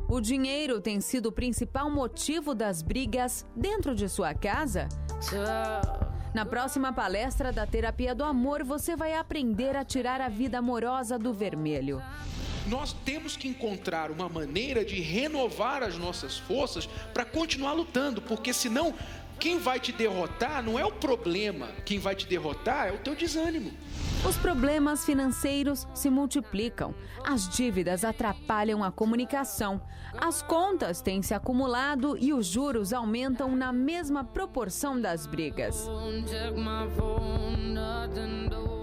O dinheiro tem sido o principal motivo das brigas dentro de sua casa? Na próxima palestra da Terapia do Amor, você vai aprender a tirar a vida amorosa do vermelho. Nós temos que encontrar uma maneira de renovar as nossas forças para continuar lutando, porque senão quem vai te derrotar não é o problema, quem vai te derrotar é o teu desânimo. Os problemas financeiros se multiplicam, as dívidas atrapalham a comunicação, as contas têm se acumulado e os juros aumentam na mesma proporção das brigas.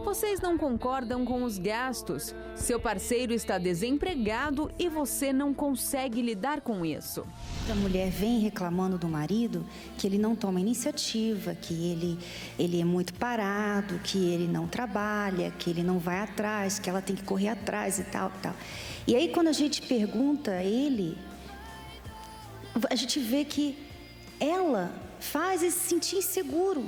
Vocês não concordam com os gastos, seu parceiro está desempregado e você não consegue lidar com isso. A mulher vem reclamando do marido que ele não toma iniciativa, que ele é muito parado, que ele não trabalha, que ele não vai atrás, que ela tem que correr atrás e tal, tal. E aí quando a gente pergunta a ele, a gente vê que ela faz ele se sentir inseguro.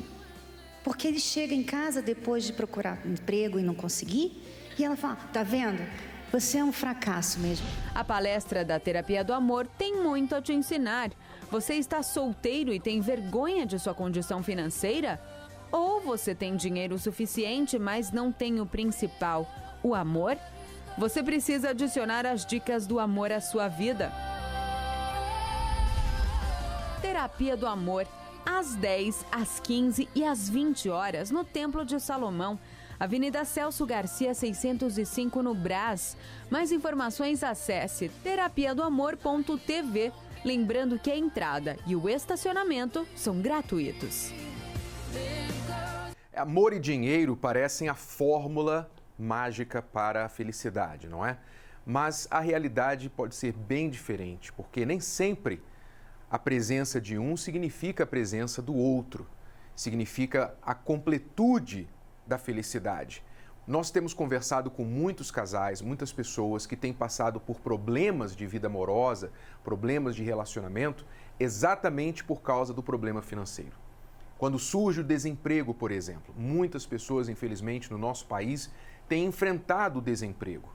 Porque ele chega em casa depois de procurar um emprego e não conseguir, e ela fala, tá vendo? Você é um fracasso mesmo. A palestra da Terapia do Amor tem muito a te ensinar. Você está solteiro e tem vergonha de sua condição financeira? Ou você tem dinheiro suficiente, mas não tem o principal, o amor? Você precisa adicionar as dicas do amor à sua vida. Terapia do Amor. Às 10, às 15 e às 20 horas, no Templo de Salomão, Avenida Celso Garcia, 605, no Brás. Mais informações, acesse terapiadoamor.tv. Lembrando que a entrada e o estacionamento são gratuitos. Amor e dinheiro parecem a fórmula mágica para a felicidade, não é? Mas a realidade pode ser bem diferente, porque nem sempre a presença de um significa a presença do outro, significa a completude da felicidade. Nós temos conversado com muitos casais, muitas pessoas que têm passado por problemas de vida amorosa, problemas de relacionamento, exatamente por causa do problema financeiro. Quando surge o desemprego, por exemplo, muitas pessoas, infelizmente, no nosso país, têm enfrentado o desemprego.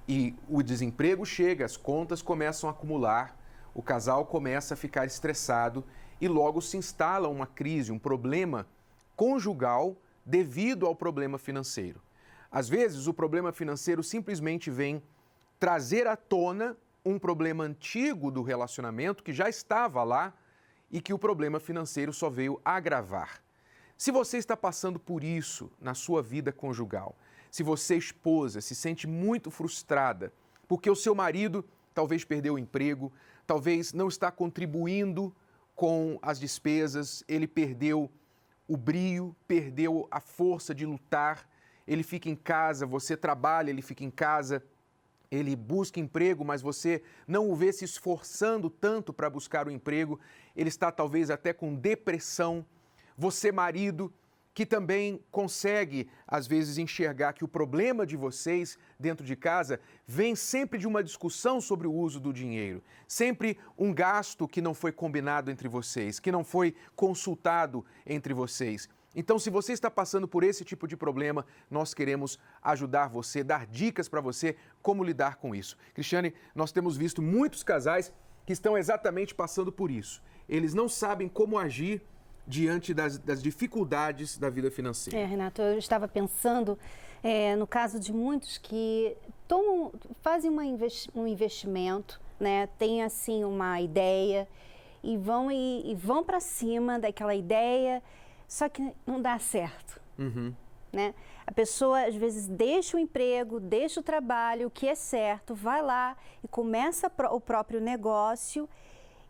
E o desemprego chega, as contas começam a acumular, o casal começa a ficar estressado e logo se instala uma crise, um problema conjugal devido ao problema financeiro. Às vezes, o problema financeiro simplesmente vem trazer à tona um problema antigo do relacionamento que já estava lá e que o problema financeiro só veio agravar. Se você está passando por isso na sua vida conjugal, se você, esposa, se sente muito frustrada porque o seu marido talvez perdeu o emprego, talvez não está contribuindo com as despesas, ele perdeu o brio, perdeu a força de lutar, ele fica em casa, você trabalha, ele fica em casa, ele busca emprego, mas você não o vê se esforçando tanto para buscar o emprego, ele está talvez até com depressão. Você, marido, que também consegue, às vezes, enxergar que o problema de vocês dentro de casa vem sempre de uma discussão sobre o uso do dinheiro, sempre um gasto que não foi combinado entre vocês, que não foi consultado entre vocês. Então, se você está passando por esse tipo de problema, nós queremos ajudar você, dar dicas para você como lidar com isso. Cristiane, nós temos visto muitos casais que estão exatamente passando por isso. Eles não sabem como agir diante das dificuldades da vida financeira. Renato, eu estava pensando no caso de muitos que fazem um investimento, né? Tem assim uma ideia e vão para cima daquela ideia, só que não dá certo. Uhum. Né? A pessoa às vezes deixa o emprego, deixa o trabalho, o que é certo, vai lá e começa o próprio negócio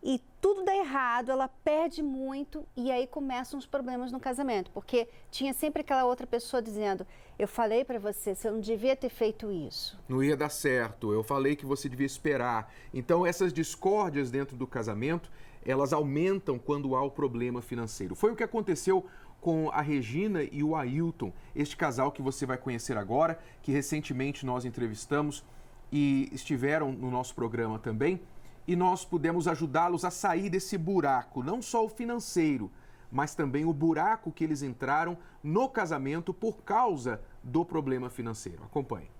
e tudo dá errado, ela perde muito e aí começam os problemas no casamento, porque tinha sempre aquela outra pessoa dizendo, eu falei para você não devia ter feito isso. Não ia dar certo, eu falei que você devia esperar. Então essas discórdias dentro do casamento, elas aumentam quando há o problema financeiro. Foi o que aconteceu com a Regina e o Ailton, este casal que você vai conhecer agora, que recentemente nós entrevistamos e estiveram no nosso programa também. E nós pudemos ajudá-los a sair desse buraco, não só o financeiro, mas também o buraco que eles entraram no casamento por causa do problema financeiro. Acompanhe.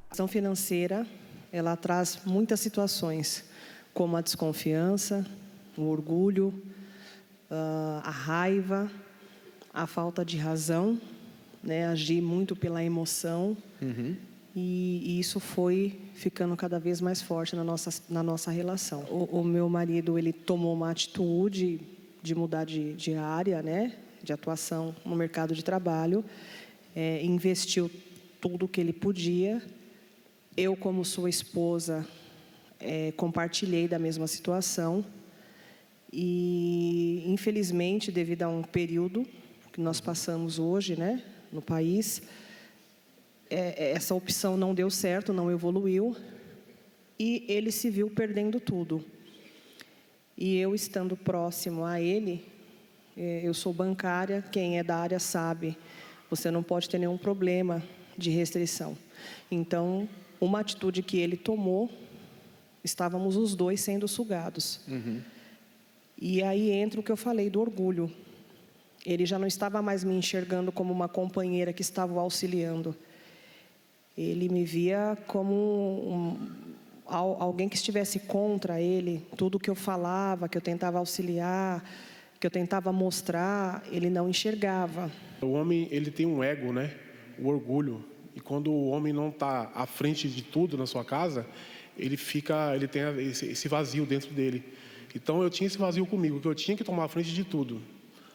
A questão financeira ela traz muitas situações, como a desconfiança, o orgulho, a raiva, a falta de razão, né? Agir muito pela emoção. E isso foi ficando cada vez mais forte na nossa relação. O meu marido, ele tomou uma atitude de mudar de área, né? De atuação no mercado de trabalho, investiu tudo o que ele podia. Eu, como sua esposa, compartilhei da mesma situação. E, infelizmente, devido a um período que nós passamos hoje, né, no país, essa opção não deu certo, não evoluiu, e ele se viu perdendo tudo. E eu, estando próximo a ele, eu sou bancária, quem é da área sabe, você não pode ter nenhum problema de restrição. Então, uma atitude que ele tomou, estávamos os dois sendo sugados. E aí entra o que eu falei do orgulho. Ele já não estava mais me enxergando como uma companheira que estava o auxiliando. Ele me via como alguém que estivesse contra ele. Tudo que eu falava, que eu tentava auxiliar, que eu tentava mostrar, ele não enxergava. O homem, ele tem um ego, né? O orgulho. E quando o homem não está à frente de tudo na sua casa, ele tem esse vazio dentro dele. Então, eu tinha esse vazio comigo, que eu tinha que tomar a frente de tudo.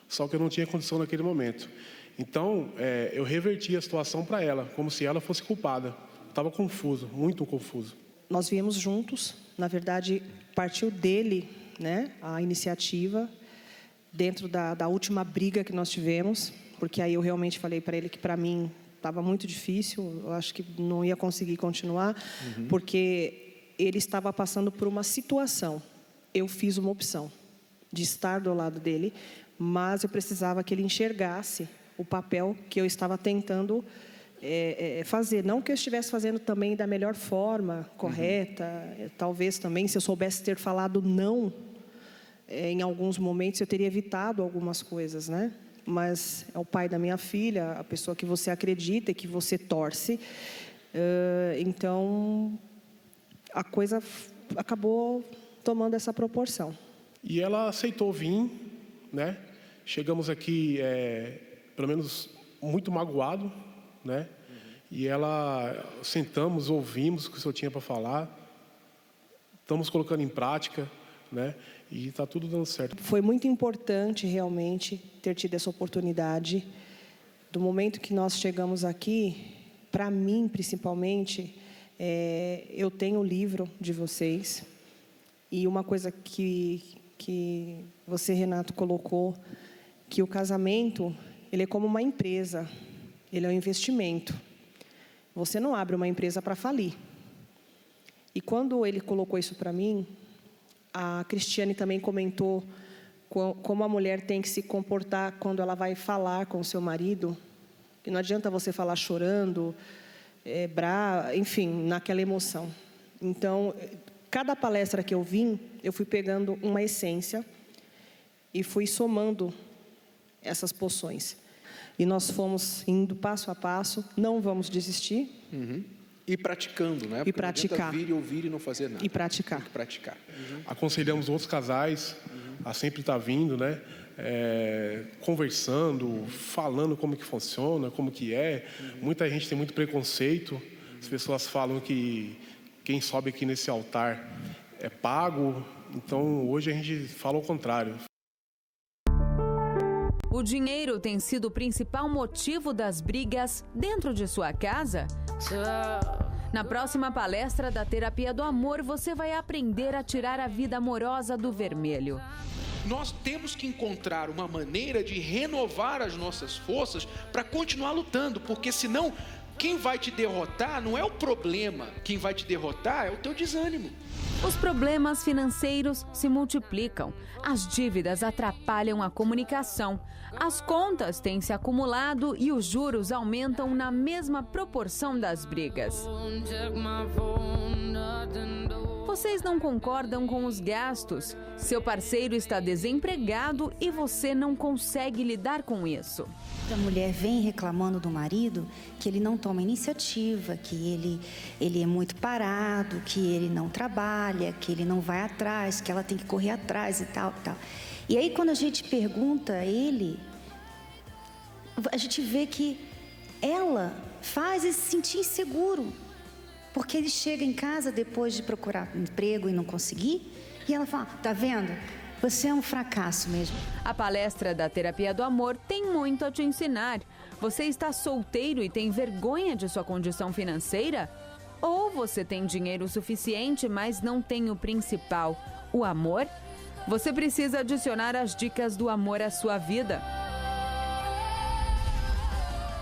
Só que eu não tinha condição naquele momento. Então, eu reverti a situação para ela, como se ela fosse culpada. Estava confuso, muito confuso. Nós viemos juntos. Na verdade, partiu dele, né, a iniciativa, dentro da última briga que nós tivemos, porque aí eu realmente falei para ele que, para mim, estava muito difícil. Eu acho que não ia conseguir continuar, porque ele estava passando por uma situação. Eu fiz uma opção de estar do lado dele, mas eu precisava que ele enxergasse o papel que eu estava tentando fazer. Não que eu estivesse fazendo também da melhor forma, correta. Talvez também, se eu soubesse ter falado não, em alguns momentos eu teria evitado algumas coisas, né? Mas é o pai da minha filha, a pessoa que você acredita e que você torce. Então, a coisa acabou tomando essa proporção. E ela aceitou vir, né? Chegamos aqui, pelo menos, muito magoado, né? E sentamos, ouvimos o que o senhor tinha para falar, estamos colocando em prática, né? E está tudo dando certo. Foi muito importante, realmente, ter tido essa oportunidade. Do momento que nós chegamos aqui, para mim, principalmente, eu tenho o livro de vocês. E uma coisa que você, Renato, colocou, que o casamento, ele é como uma empresa, ele é um investimento. Você não abre uma empresa para falir. E quando ele colocou isso para mim, a Cristiane também comentou como a mulher tem que se comportar quando ela vai falar com o seu marido. Que não adianta você falar chorando, enfim, naquela emoção. Então, cada palestra que eu vim, eu fui pegando uma essência e fui somando essas poções. E nós fomos indo passo a passo, não vamos desistir. E praticando, né? E praticar. Vir e ouvir e não fazer nada. E praticar. Tem que praticar. Aconselhamos outros casais a sempre estar vindo, né? Conversando, falando como que funciona, como que é. Muita gente tem muito preconceito. As pessoas falam que quem sobe aqui nesse altar é pago. Então, hoje a gente fala o contrário. O dinheiro tem sido o principal motivo das brigas dentro de sua casa? Na próxima palestra da Terapia do Amor, você vai aprender a tirar a vida amorosa do vermelho. Nós temos que encontrar uma maneira de renovar as nossas forças para continuar lutando, porque senão quem vai te derrotar não é o problema, quem vai te derrotar é o teu desânimo. Os problemas financeiros se multiplicam, as dívidas atrapalham a comunicação, as contas têm se acumulado e os juros aumentam na mesma proporção das brigas. Vocês não concordam com os gastos. Seu parceiro está desempregado e você não consegue lidar com isso. A mulher vem reclamando do marido que ele não toma iniciativa, que ele é muito parado, que ele não trabalha, que ele não vai atrás, que ela tem que correr atrás e tal, tal. E aí, quando a gente pergunta a ele, a gente vê que ela faz ele se sentir inseguro. Porque ele chega em casa depois de procurar emprego e não conseguir, e ela fala, tá vendo? Você é um fracasso mesmo. A palestra da Terapia do Amor tem muito a te ensinar. Você está solteiro e tem vergonha de sua condição financeira? Ou você tem dinheiro suficiente, mas não tem o principal, o amor? Você precisa adicionar as dicas do amor à sua vida.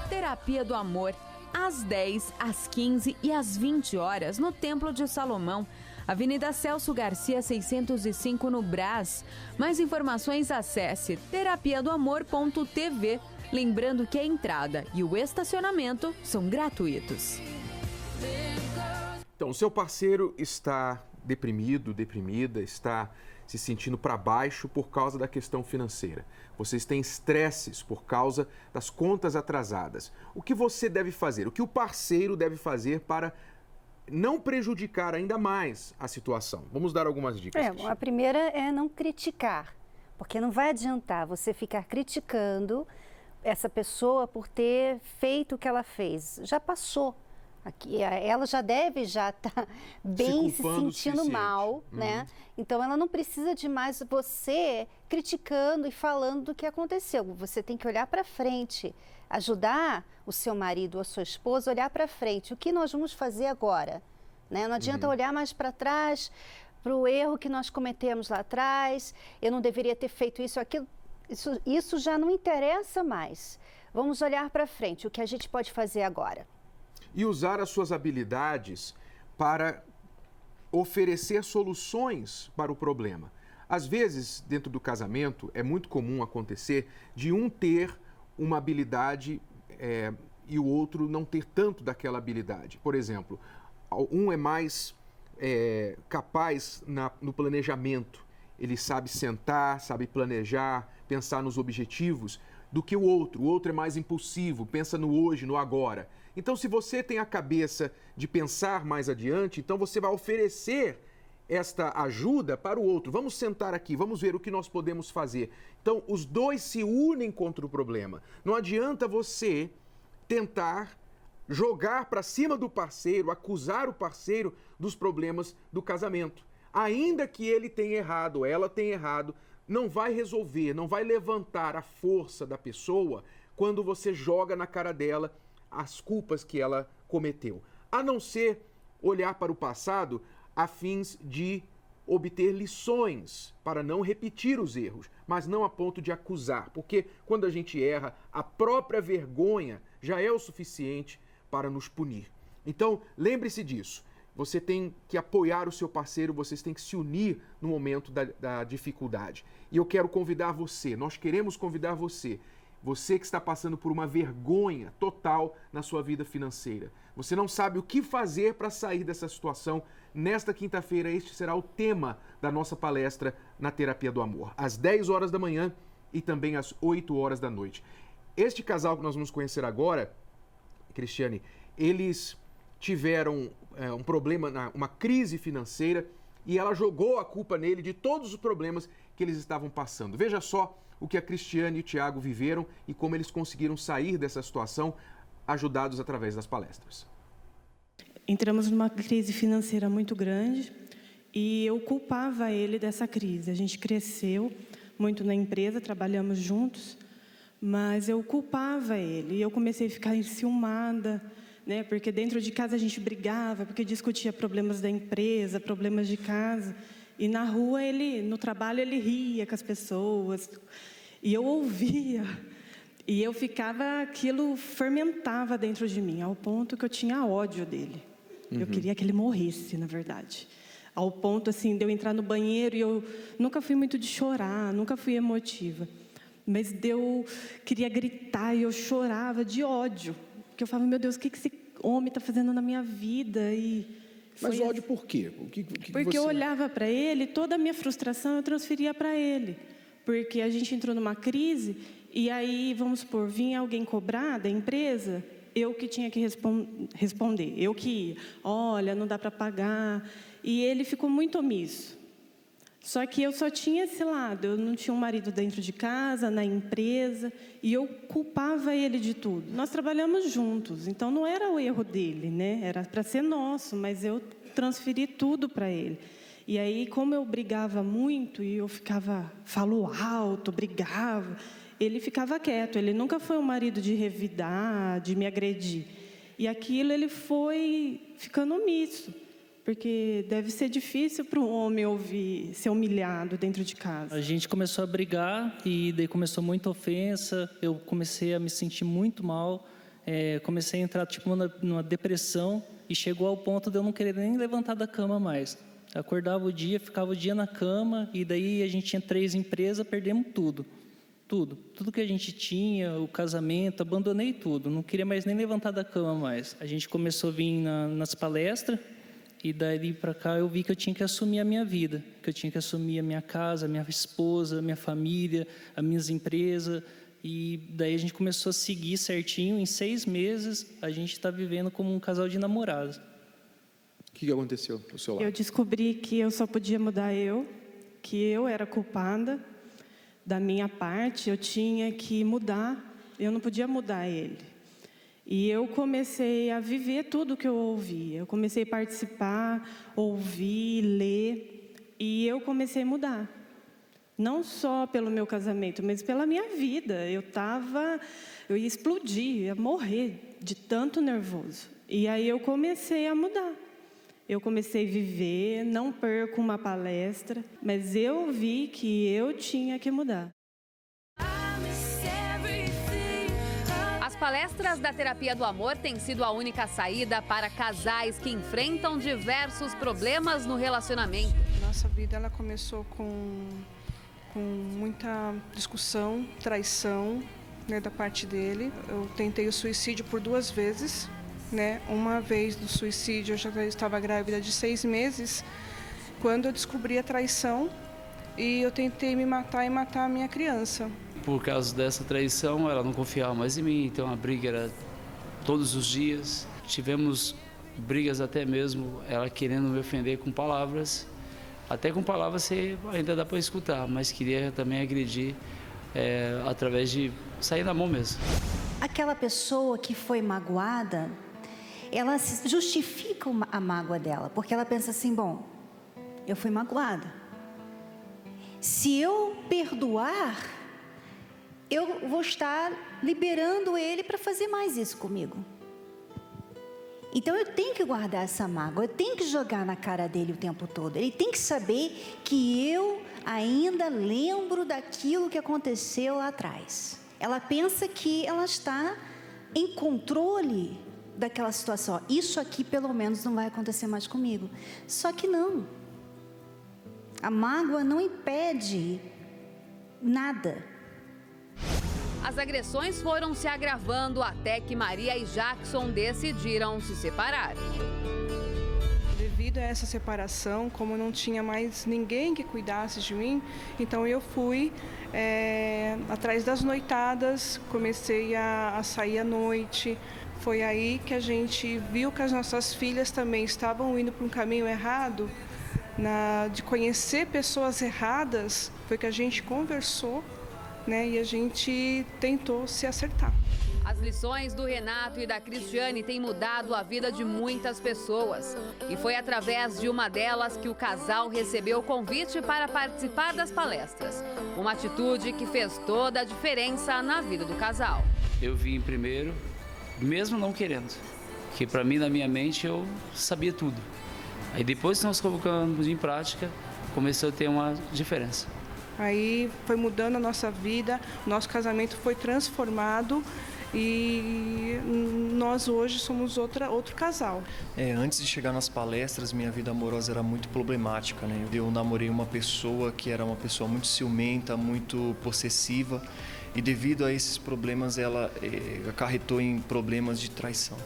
Terapia do Amor, às 10, às 15 e às 20 horas, no Templo de Salomão, Avenida Celso Garcia, 605, no Brás. Mais informações, acesse terapiadoamor.tv. Lembrando que a entrada e o estacionamento são gratuitos. Então, o seu parceiro está deprimido, deprimida, está se sentindo para baixo por causa da questão financeira. Vocês têm estresses por causa das contas atrasadas. O que você deve fazer? O que o parceiro deve fazer para não prejudicar ainda mais a situação? Vamos dar algumas dicas. A primeira é não criticar, porque não vai adiantar você ficar criticando essa pessoa por ter feito o que ela fez. Já passou. Aqui, ela já deve estar bem se sentindo mal, né? Então ela não precisa de mais você criticando e falando do que aconteceu. Você tem que olhar para frente, ajudar o seu marido ou a sua esposa a olhar para frente. O que nós vamos fazer agora? Né? Não adianta olhar mais para trás, para o erro que nós cometemos lá atrás. Eu não deveria ter feito isso, aquilo. Isso já não interessa mais. Vamos olhar para frente. O que a gente pode fazer agora? E usar as suas habilidades para oferecer soluções para o problema. Às vezes, dentro do casamento, é muito comum acontecer de um ter uma habilidade e o outro não ter tanto daquela habilidade. Por exemplo, um é mais capaz no planejamento. Ele sabe sentar, sabe planejar, pensar nos objetivos, do que o outro. O outro é mais impulsivo, pensa no hoje, no agora. Então, se você tem a cabeça de pensar mais adiante, então você vai oferecer esta ajuda para o outro. Vamos sentar aqui, vamos ver o que nós podemos fazer. Então, os dois se unem contra o problema. Não adianta você tentar jogar para cima do parceiro, acusar o parceiro dos problemas do casamento. Ainda que ele tenha errado, ela tenha errado, não vai resolver, não vai levantar a força da pessoa quando você joga na cara dela as culpas que ela cometeu. A não ser olhar para o passado a fins de obter lições para não repetir os erros, mas não a ponto de acusar, porque quando a gente erra, a própria vergonha já é o suficiente para nos punir. Então, lembre-se disso. Você tem que apoiar o seu parceiro, vocês têm que se unir no momento da dificuldade. E eu quero convidar você, nós queremos convidar você que está passando por uma vergonha total na sua vida financeira. Você não sabe o que fazer para sair dessa situação. Nesta quinta-feira, este será o tema da nossa palestra na Terapia do Amor, às 10 horas da manhã e também às 8 horas da noite. Este casal que nós vamos conhecer agora, Cristiane, eles tiveram um problema, uma crise financeira, e ela jogou a culpa nele de todos os problemas que eles estavam passando. Veja só o que a Cristiane e o Tiago viveram e como eles conseguiram sair dessa situação, ajudados através das palestras. Entramos numa crise financeira muito grande e eu culpava ele dessa crise. A gente cresceu muito na empresa, trabalhamos juntos, mas eu culpava ele. E eu comecei a ficar enciumada, né? Porque dentro de casa a gente brigava, porque discutia problemas da empresa, problemas de casa. E na rua, no trabalho, ele ria com as pessoas. E eu ouvia. E eu ficava, aquilo fermentava dentro de mim, ao ponto que eu tinha ódio dele. Eu queria que ele morresse, na verdade. Ao ponto, assim, de eu entrar no banheiro e eu nunca fui muito de chorar, nunca fui emotiva. Mas eu queria gritar e eu chorava de ódio. Porque eu falava, meu Deus, o que esse homem está fazendo na minha vida? E Mas ódio por quê? Porque eu olhava para ele, toda a minha frustração eu transferia para ele. Porque a gente entrou numa crise e aí, vamos supor, vinha alguém cobrar da empresa, eu que tinha que responder, eu que ia. Olha, não dá para pagar. E ele ficou muito omisso. Só que eu só tinha esse lado, eu não tinha um marido dentro de casa, na empresa, e eu culpava ele de tudo. Nós trabalhamos juntos, então não era o erro dele, né? Era para ser nosso, mas eu transferi tudo para ele. E aí, como eu brigava muito, e eu falo alto, brigava, ele ficava quieto, ele nunca foi um marido de revidar, de me agredir. E aquilo ele foi ficando omisso. Porque deve ser difícil para um homem ouvir ser humilhado dentro de casa. A gente começou a brigar e daí começou muita ofensa. Eu comecei a me sentir muito mal. Comecei a entrar numa depressão e chegou ao ponto de eu não querer nem levantar da cama mais. Acordava o dia, ficava o dia na cama e daí a gente tinha 3 empresas, perdemos tudo. Tudo que a gente tinha, o casamento, abandonei tudo. Não queria mais nem levantar da cama mais. A gente começou a vir nas palestras. E daí para cá eu vi que eu tinha que assumir a minha vida, que eu tinha que assumir a minha casa, a minha esposa, a minha família, as minhas empresas. E daí a gente começou a seguir certinho. Em 6 meses a gente está vivendo como um casal de namorados. O que aconteceu do seu lado? Eu descobri que eu só podia mudar que eu era culpada da minha parte. Eu tinha que mudar, eu não podia mudar ele. E eu comecei a viver tudo que eu ouvia. Eu comecei a participar, ouvir, ler. E eu comecei a mudar. Não só pelo meu casamento, mas pela minha vida. Eu ia explodir, ia morrer de tanto nervoso. E aí eu comecei a mudar. Eu comecei a viver, não perco uma palestra, mas eu vi que eu tinha que mudar. As palestras da Terapia do Amor têm sido a única saída para casais que enfrentam diversos problemas no relacionamento. Nossa vida ela começou com muita discussão, traição, né, da parte dele. Eu tentei o suicídio por 2 vezes. Né? Uma vez do suicídio eu já estava grávida de 6 meses, quando eu descobri a traição e eu tentei me matar e matar a minha criança. Por causa dessa traição, ela não confiava mais em mim, então a briga era todos os dias. Tivemos brigas até mesmo, ela querendo me ofender com palavras. Até com palavras você ainda dá para escutar, mas queria também agredir através de sair na mão mesmo. Aquela pessoa que foi magoada, ela justifica a mágoa dela, porque ela pensa assim, bom, eu fui magoada. Se eu perdoar, eu vou estar liberando ele para fazer mais isso comigo. Então eu tenho que guardar essa mágoa, eu tenho que jogar na cara dele o tempo todo. Ele tem que saber que eu ainda lembro daquilo que aconteceu lá atrás. Ela pensa que ela está em controle daquela situação. Isso aqui pelo menos não vai acontecer mais comigo. Só que não. A mágoa não impede nada. As agressões foram se agravando até que Maria e Jackson decidiram se separar. Devido a essa separação, como não tinha mais ninguém que cuidasse de mim, então eu fui atrás das noitadas, comecei a sair à noite. Foi aí que a gente viu que as nossas filhas também estavam indo para um caminho errado, de conhecer pessoas erradas. Foi que a gente conversou, né, e a gente tentou se acertar. As lições do Renato e da Cristiane têm mudado a vida de muitas pessoas. E foi através de uma delas que o casal recebeu o convite para participar das palestras. Uma atitude que fez toda a diferença na vida do casal. Eu vim primeiro, mesmo não querendo, que para mim, na minha mente, eu sabia tudo. Aí depois que nós colocamos em prática, começou a ter uma diferença. Aí foi mudando a nossa vida, nosso casamento foi transformado e nós hoje somos outro casal. Antes de chegar nas palestras, minha vida amorosa era muito problemática, né? Eu namorei uma pessoa que era uma pessoa muito ciumenta, muito possessiva, e devido a esses problemas ela acarretou em problemas de traição.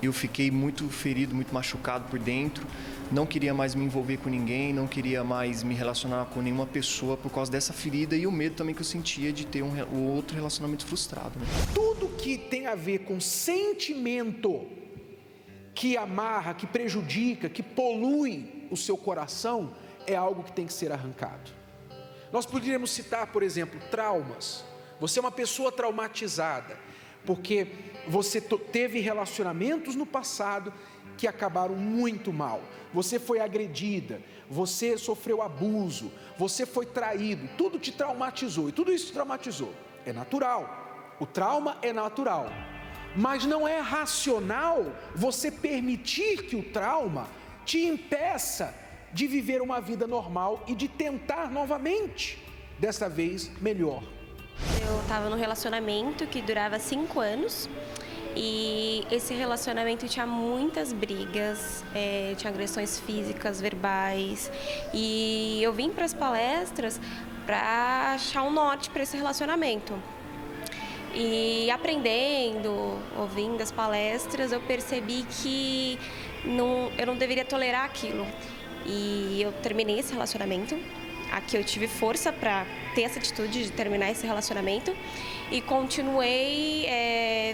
Eu fiquei muito ferido, muito machucado por dentro. Não queria mais me envolver com ninguém, não queria mais me relacionar com nenhuma pessoa por causa dessa ferida e o medo também que eu sentia de ter um outro relacionamento frustrado. Né? Tudo que tem a ver com sentimento que amarra, que prejudica, que polui o seu coração, é algo que tem que ser arrancado. Nós poderíamos citar, por exemplo, traumas. Você é uma pessoa traumatizada, porque você teve relacionamentos no passado que acabaram muito mal. Você foi agredida, você sofreu abuso, você foi traído, tudo te traumatizou, e tudo isso te traumatizou. É natural, o trauma é natural, mas não é racional você permitir que o trauma te impeça de viver uma vida normal e de tentar novamente, desta vez melhor. Eu estava num relacionamento que durava 5 anos e esse relacionamento tinha muitas brigas, tinha agressões físicas, verbais, e eu vim para as palestras para achar um norte para esse relacionamento. E aprendendo, ouvindo as palestras, eu percebi que eu não deveria tolerar aquilo. E eu terminei esse relacionamento. Aqui eu tive força para ter essa atitude de terminar esse relacionamento e continuei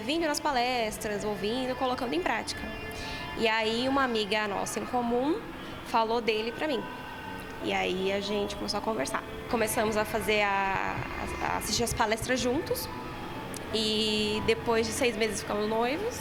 vindo nas palestras, ouvindo, colocando em prática. E aí uma amiga nossa em comum falou dele para mim. E aí a gente começou a conversar. Começamos a fazer a assistir as palestras juntos e depois de 6 meses ficamos noivos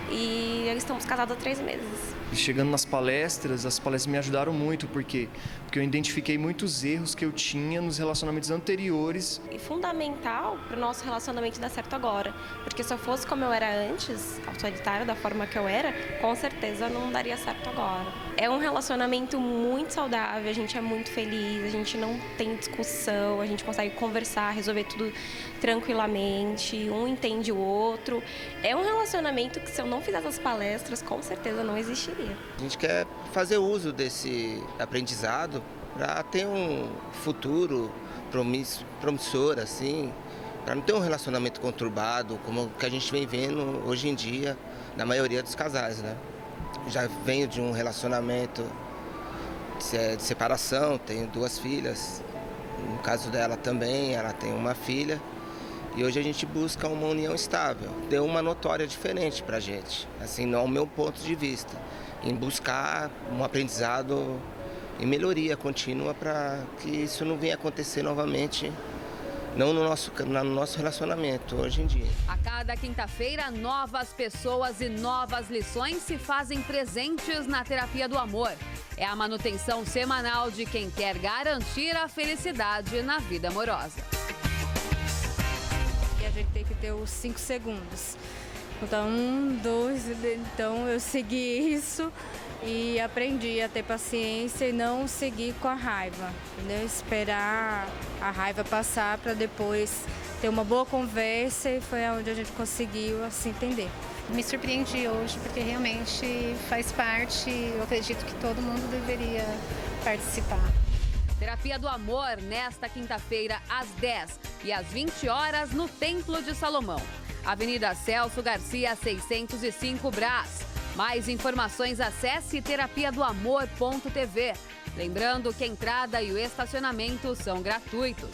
e estamos casados há 3 meses. Chegando nas palestras, as palestras me ajudaram muito, porque eu identifiquei muitos erros que eu tinha nos relacionamentos anteriores. E fundamental para o nosso relacionamento dar certo agora, porque se eu fosse como eu era antes, autoritária da forma que eu era, com certeza não daria certo agora. É um relacionamento muito saudável, a gente é muito feliz, a gente não tem discussão, a gente consegue conversar, resolver tudo tranquilamente, um entende o outro. É um relacionamento que se eu não fizesse as palestras, com certeza não existiria. A gente quer fazer uso desse aprendizado para ter um futuro promissor, assim, para não ter um relacionamento conturbado, como o que a gente vem vendo hoje em dia na maioria dos casais, né? Já venho de um relacionamento de separação, tenho 2 filhas, no caso dela também, ela tem uma filha, e hoje a gente busca uma união estável. Deu uma notória diferente para a gente, assim, ao meu ponto de vista, em buscar um aprendizado e melhoria contínua para que isso não venha acontecer novamente, não no nosso relacionamento hoje em dia. A cada quinta-feira, novas pessoas e novas lições se fazem presentes na Terapia do Amor. É a manutenção semanal de quem quer garantir a felicidade na vida amorosa. E a gente tem que ter os 5 segundos. Então, 1, 2, então eu segui isso e aprendi a ter paciência e não seguir com a raiva, entendeu? Esperar a raiva passar para depois ter uma boa conversa, e foi onde a gente conseguiu assim entender. Me surpreendi hoje porque realmente faz parte, eu acredito que todo mundo deveria participar. Terapia do Amor nesta quinta-feira às 10 e às 20 horas no Templo de Salomão. Avenida Celso Garcia, 605 Brás. Mais informações, acesse terapiadoamor.tv. Lembrando que a entrada e o estacionamento são gratuitos.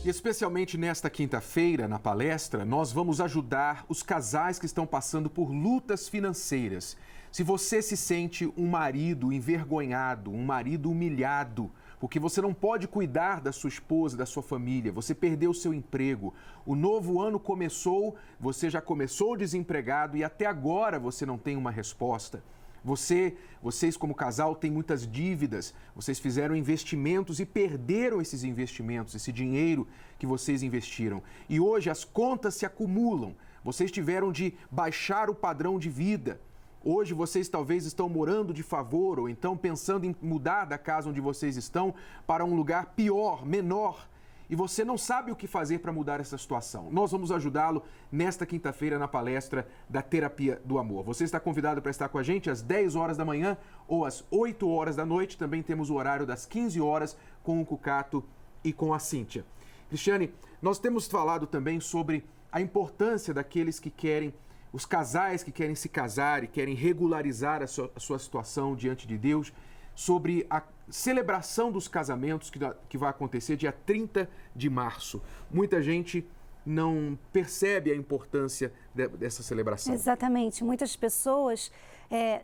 E especialmente nesta quinta-feira, na palestra, nós vamos ajudar os casais que estão passando por lutas financeiras. Se você se sente um marido envergonhado, um marido humilhado, porque você não pode cuidar da sua esposa, da sua família, você perdeu o seu emprego, o novo ano começou, você já começou desempregado e até agora você não tem uma resposta. Vocês como casal têm muitas dívidas, vocês fizeram investimentos e perderam esses investimentos, esse dinheiro que vocês investiram. E hoje as contas se acumulam, vocês tiveram de baixar o padrão de vida. Hoje vocês talvez estão morando de favor ou então pensando em mudar da casa onde vocês estão para um lugar pior, menor. E você não sabe o que fazer para mudar essa situação. Nós vamos ajudá-lo nesta quinta-feira na palestra da Terapia do Amor. Você está convidado para estar com a gente às 10 horas da manhã ou às 8 horas da noite. Também temos o horário das 15 horas com o Cucato e com a Cíntia. Cristiane, nós temos falado também sobre a importância daqueles que querem, os casais que querem se casar e querem regularizar a sua situação diante de Deus, sobre a celebração dos casamentos que vai acontecer dia 30 de março. Muita gente não percebe a importância dessa celebração. Exatamente. Muitas pessoas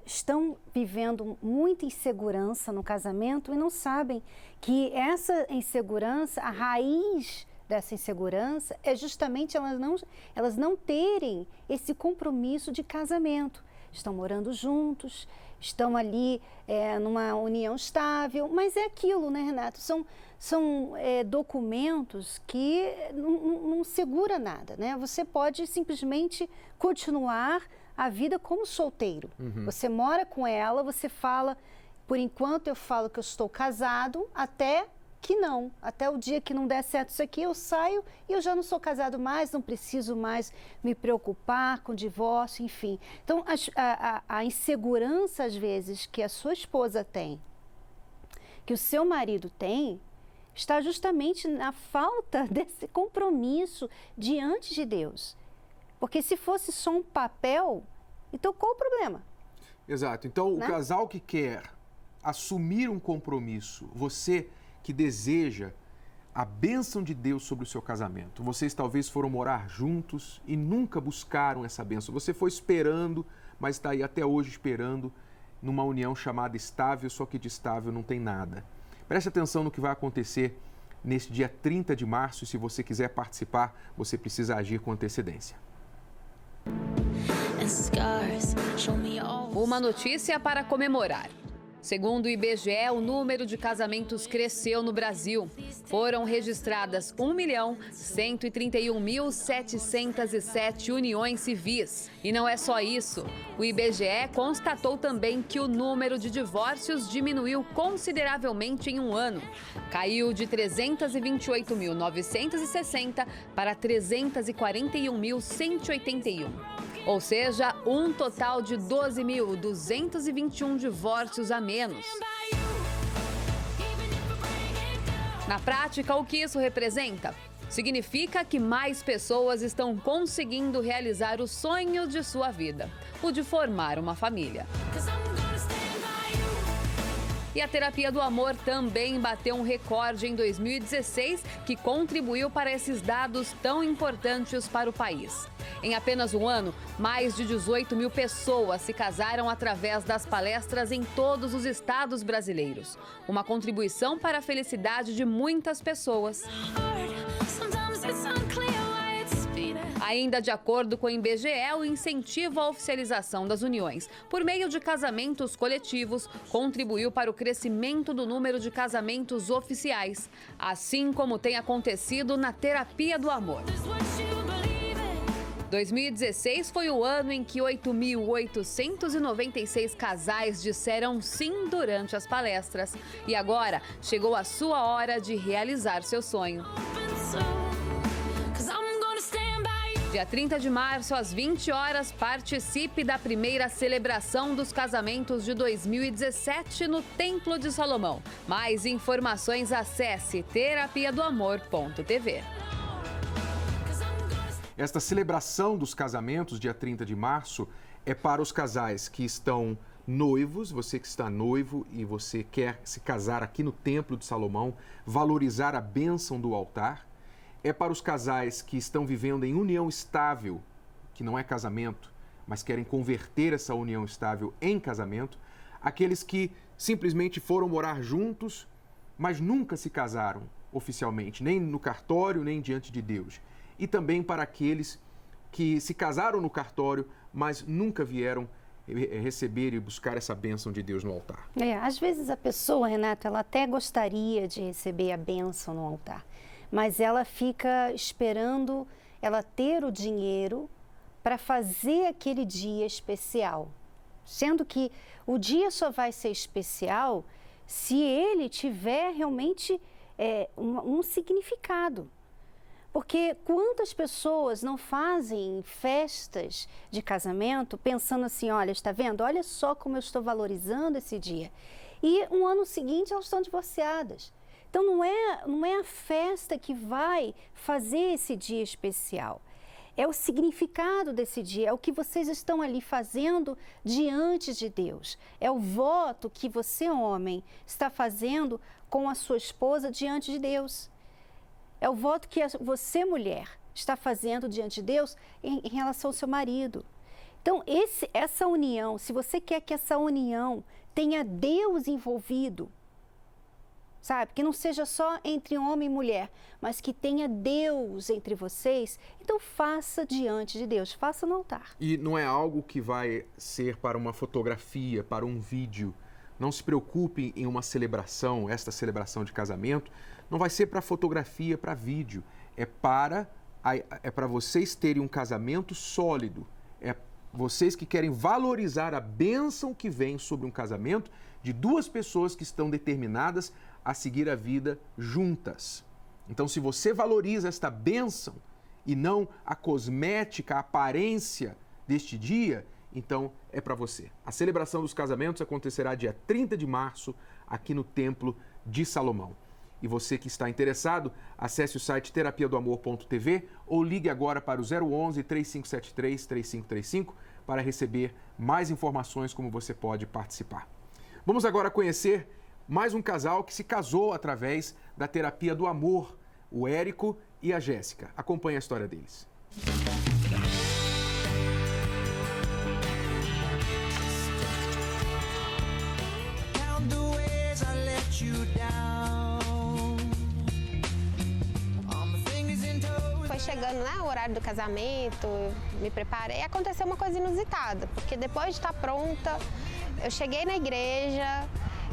estão vivendo muita insegurança no casamento e não sabem que essa insegurança, a raiz dessa insegurança é justamente elas não terem esse compromisso de casamento. Estão morando juntos, estão ali numa união estável, mas é aquilo, né, Renato? São documentos que não segura nada, né? Você pode simplesmente continuar a vida como solteiro. Uhum. Você mora com ela, você fala, por enquanto eu falo que eu estou casado, até que não. Até o dia que não der certo isso aqui, eu saio e eu já não sou casado mais, não preciso mais me preocupar com divórcio, enfim. Então, a insegurança, às vezes, que a sua esposa tem, que o seu marido tem, está justamente na falta desse compromisso diante de Deus. Porque se fosse só um papel, então qual o problema? Exato. Então, né? O casal que quer assumir um compromisso, você que deseja a bênção de Deus sobre o seu casamento. Vocês talvez foram morar juntos e nunca buscaram essa bênção. Você foi esperando, mas está aí até hoje esperando numa união chamada estável, só que de estável não tem nada. Preste atenção no que vai acontecer nesse dia 30 de março e se você quiser participar, você precisa agir com antecedência. Uma notícia para comemorar. Segundo o IBGE, o número de casamentos cresceu no Brasil. Foram registradas 1.131.707 uniões civis. E não é só isso. O IBGE constatou também que o número de divórcios diminuiu consideravelmente em um ano. Caiu de 328.960 para 341.181. Ou seja, um total de 12.221 divórcios a menos. Na prática, o que isso representa? Significa que mais pessoas estão conseguindo realizar o sonho de sua vida, o de formar uma família. E a terapia do amor também bateu um recorde em 2016, que contribuiu para esses dados tão importantes para o país. Em apenas um ano, mais de 18 mil pessoas se casaram através das palestras em todos os estados brasileiros. Uma contribuição para a felicidade de muitas pessoas. Ainda de acordo com o IBGE, o incentivo à oficialização das uniões por meio de casamentos coletivos contribuiu para o crescimento do número de casamentos oficiais, assim como tem acontecido na terapia do amor. 2016 foi o ano em que 8.896 casais disseram sim durante as palestras. E agora chegou a sua hora de realizar seu sonho. Dia 30 de março, às 20 horas, participe da primeira celebração dos casamentos de 2017 no Templo de Salomão. Mais informações, acesse terapiadoamor.tv. Esta celebração dos casamentos, dia 30 de março, é para os casais que estão noivos, você que está noivo e você quer se casar aqui no Templo de Salomão, valorizar a bênção do altar. É para os casais que estão vivendo em união estável, que não é casamento, mas querem converter essa união estável em casamento. Aqueles que simplesmente foram morar juntos, mas nunca se casaram oficialmente, nem no cartório, nem diante de Deus. E também para aqueles que se casaram no cartório, mas nunca vieram receber e buscar essa bênção de Deus no altar. Às vezes a pessoa, Renato, ela até gostaria de receber a bênção no altar, mas ela fica esperando ela ter o dinheiro para fazer aquele dia especial. Sendo que o dia só vai ser especial se ele tiver realmente um significado. Porque quantas pessoas não fazem festas de casamento pensando assim, olha, está vendo? Olha só como eu estou valorizando esse dia. E um ano seguinte elas estão divorciadas. Então não é a festa que vai fazer esse dia especial. É o significado desse dia, é o que vocês estão ali fazendo diante de Deus. É o voto que você, homem, está fazendo com a sua esposa diante de Deus. É o voto que você, mulher, está fazendo diante de Deus em relação ao seu marido. Então, essa união, se você quer que essa união tenha Deus envolvido, sabe? Que não seja só entre homem e mulher, mas que tenha Deus entre vocês, então faça diante de Deus, faça no altar. E não é algo que vai ser para uma fotografia, para um vídeo. Não se preocupe em uma celebração, esta celebração de casamento, não vai ser para fotografia, para vídeo. É para vocês terem um casamento sólido. É vocês que querem valorizar a bênção que vem sobre um casamento de duas pessoas que estão determinadas a seguir a vida juntas. Então, se você valoriza esta bênção e não a cosmética, a aparência deste dia, então é para você. A celebração dos casamentos acontecerá dia 30 de março aqui no Templo de Salomão. E você que está interessado, acesse o site terapiadoamor.tv ou ligue agora para o 011 3573 3535 para receber mais informações como você pode participar. Vamos agora conhecer mais um casal que se casou através da terapia do amor, o Érico e a Jéssica. Acompanhe a história deles. Foi chegando, né, o horário do casamento, me preparei, aconteceu uma coisa inusitada, porque depois de estar pronta, eu cheguei na igreja,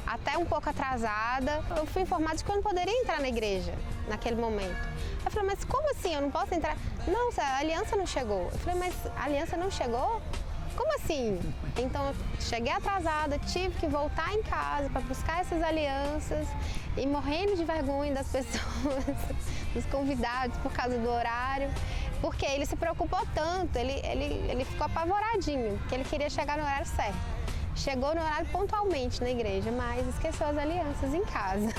até um pouco atrasada, eu fui informada de que eu não poderia entrar na igreja naquele momento. Eu falei, mas como assim, eu não posso entrar? Não, a aliança não chegou. Eu falei, mas a aliança não chegou? Como assim? Então, eu cheguei atrasada, tive que voltar em casa para buscar essas alianças e morrendo de vergonha das pessoas, dos convidados por causa do horário, porque ele se preocupou tanto, ele ficou apavoradinho, porque ele queria chegar no horário certo. Chegou no horário pontualmente na igreja, mas esqueceu as alianças em casa.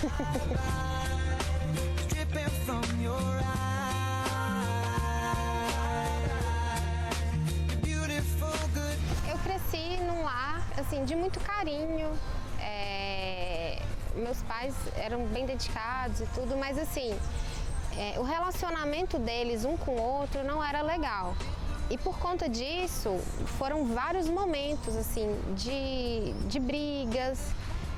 Eu cresci num lar, assim, de muito carinho. Meus pais eram bem dedicados e tudo, mas assim, o relacionamento deles um com o outro não era legal. E por conta disso, foram vários momentos assim de brigas,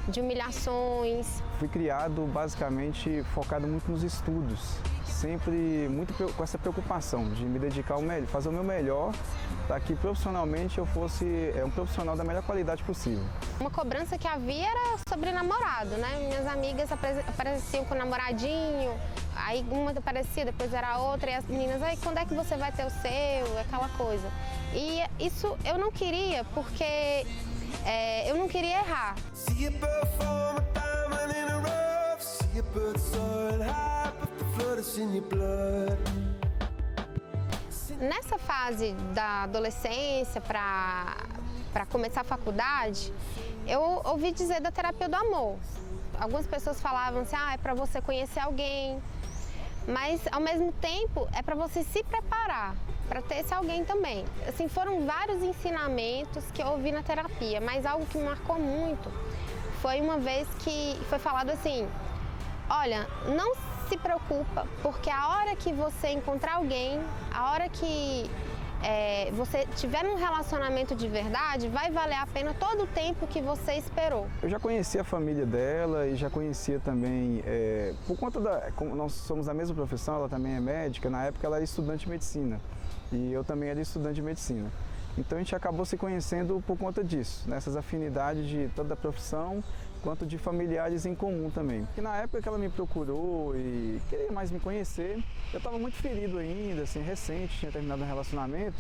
de humilhações. Fui criado basicamente focado muito nos estudos, sempre muito com essa preocupação de me dedicar ao melhor, fazer o meu melhor para que profissionalmente eu fosse um profissional da melhor qualidade possível. Uma cobrança que havia era sobre namorado, né? Minhas amigas apareciam com o namoradinho, aí uma aparecia, depois era a outra, e as meninas, aí quando é que você vai ter o seu, aquela coisa. E isso eu não queria, porque eu não queria errar. Nessa fase da adolescência para começar a faculdade, eu ouvi dizer da terapia do amor. Algumas pessoas falavam assim, é para você conhecer alguém, mas ao mesmo tempo é para você se preparar para ter esse alguém também. Assim, foram vários ensinamentos que eu ouvi na terapia, mas algo que me marcou muito foi uma vez que foi falado assim, olha, não se preocupa, porque a hora que você encontrar alguém, a hora que você tiver um relacionamento de verdade, vai valer a pena todo o tempo que você esperou. Eu já conhecia a família dela e já conhecia também, por conta como nós somos da mesma profissão, ela também é médica, na época ela era estudante de medicina e eu também era estudante de medicina. Então a gente acabou se conhecendo por conta disso, nessas afinidades de toda a profissão, quanto de familiares em comum também. Porque na época que ela me procurou e queria mais me conhecer, eu estava muito ferido ainda, assim, recente, tinha terminado um relacionamento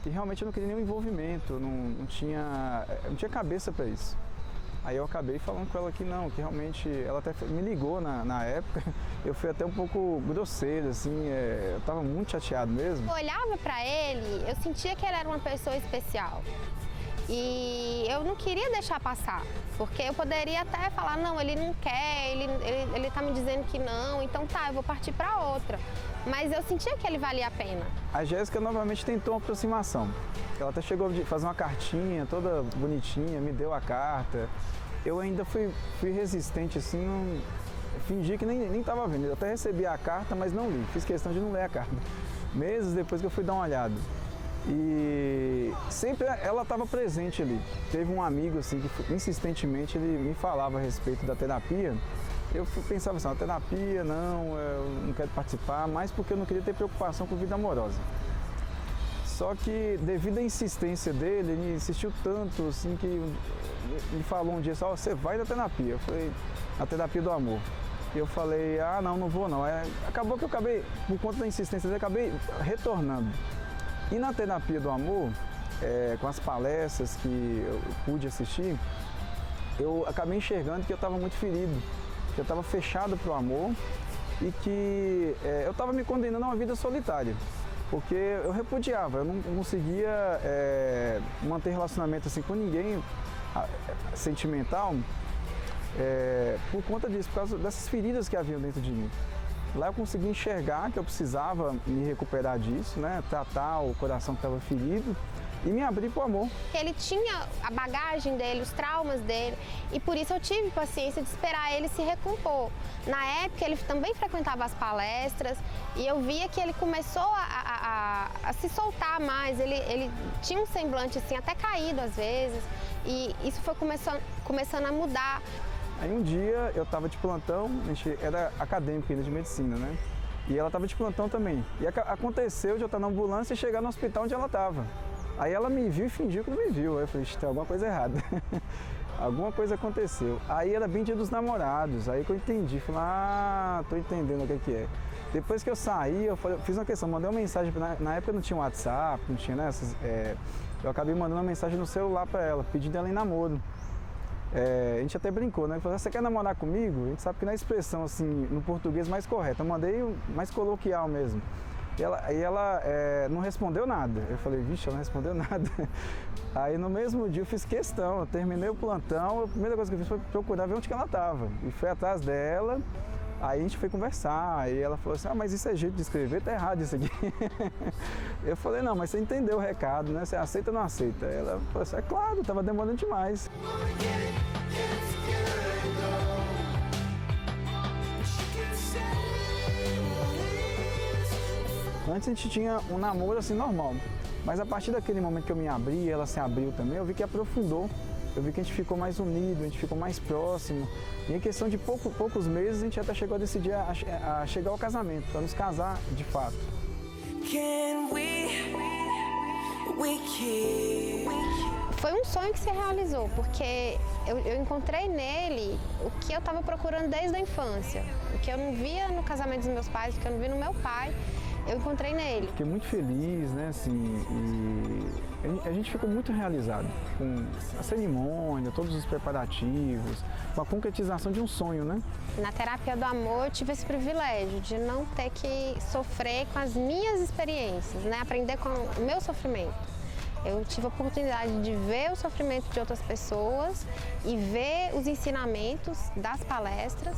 e realmente eu não queria nenhum envolvimento, não tinha cabeça para isso. Aí eu acabei falando com ela que não, que realmente, ela até me ligou na época, eu fui até um pouco grosseiro, assim, eu estava muito chateado mesmo. Eu olhava para ele, eu sentia que ele era uma pessoa especial. E eu não queria deixar passar, porque eu poderia até falar, não, ele não quer, ele tá me dizendo que não, então tá, eu vou partir para outra. Mas eu sentia que ele valia a pena. A Jéssica novamente tentou uma aproximação. Ela até chegou a fazer uma cartinha toda bonitinha, me deu a carta. Eu ainda fui resistente, assim, fingi que nem estava vendo. Eu até recebi a carta, mas não li. Fiz questão de não ler a carta. Meses depois que eu fui dar uma olhada. E sempre ela estava presente ali. Teve um amigo, assim, que insistentemente ele me falava a respeito da terapia. Eu pensava assim, a terapia, não, eu não quero participar, mas porque eu não queria ter preocupação com vida amorosa. Só que, devido à insistência dele, ele insistiu tanto, assim, que me falou um dia, só, você vai na terapia. Eu falei, na terapia do amor. E eu falei, ah, não vou não. Acabou que eu acabei, por conta da insistência dele, acabei retornando. E na terapia do amor, com as palestras que eu pude assistir, eu acabei enxergando que eu estava muito ferido. Que eu estava fechado para o amor e que eu estava me condenando a uma vida solitária, porque eu repudiava, eu não conseguia manter relacionamento assim com ninguém sentimental por conta disso, por causa dessas feridas que haviam dentro de mim. Lá eu consegui enxergar que eu precisava me recuperar disso, né? Tratar o coração que estava ferido e me abrir para o amor. Ele tinha a bagagem dele, os traumas dele, e por isso eu tive paciência de esperar ele se recompor. Na época ele também frequentava as palestras e eu via que ele começou a se soltar mais, ele tinha um semblante assim até caído às vezes, e isso foi começando a mudar. Aí um dia eu estava de plantão, a gente era acadêmico ainda de medicina, né? E ela estava de plantão também. E aconteceu de eu estar na ambulância e chegar no hospital onde ela estava. Aí ela me viu e fingiu que não me viu. Aí eu falei, tem alguma coisa errada. Alguma coisa aconteceu. Aí era bem dia dos namorados. Aí que eu entendi. Falei, tô entendendo o que é. Depois que eu saí, eu fiz uma questão, mandei uma mensagem. Na época não tinha WhatsApp, não tinha nessas. Eu acabei mandando uma mensagem no celular para ela, pedindo ela em namoro. A gente até brincou, né? Falou, você quer namorar comigo? A gente sabe que na expressão, assim, no português mais correta. Eu mandei mais coloquial mesmo. E ela não respondeu nada. Eu falei, vixe, ela não respondeu nada. Aí no mesmo dia eu fiz questão, eu terminei o plantão, a primeira coisa que eu fiz foi procurar ver onde que ela estava. E fui atrás dela, aí a gente foi conversar, aí ela falou assim, mas isso é jeito de escrever, tá errado isso aqui. Eu falei, não, mas você entendeu o recado, né? Você aceita ou não aceita? Ela falou assim, claro, estava demorando demais. Antes a gente tinha um namoro assim normal, mas a partir daquele momento que eu me abri, ela se abriu também, eu vi que aprofundou, eu vi que a gente ficou mais unido, a gente ficou mais próximo. E em questão de poucos meses a gente até chegou a decidir a chegar ao casamento, para nos casar de fato. Foi um sonho que se realizou, porque eu encontrei nele o que eu estava procurando desde a infância, o que eu não via no casamento dos meus pais, o que eu não via no meu pai. Eu encontrei nele. Fiquei muito feliz, né, assim, e a gente ficou muito realizado com a cerimônia, todos os preparativos, com a concretização de um sonho, né? Na terapia do amor eu tive esse privilégio de não ter que sofrer com as minhas experiências, né, aprender com o meu sofrimento. Eu tive a oportunidade de ver o sofrimento de outras pessoas e ver os ensinamentos das palestras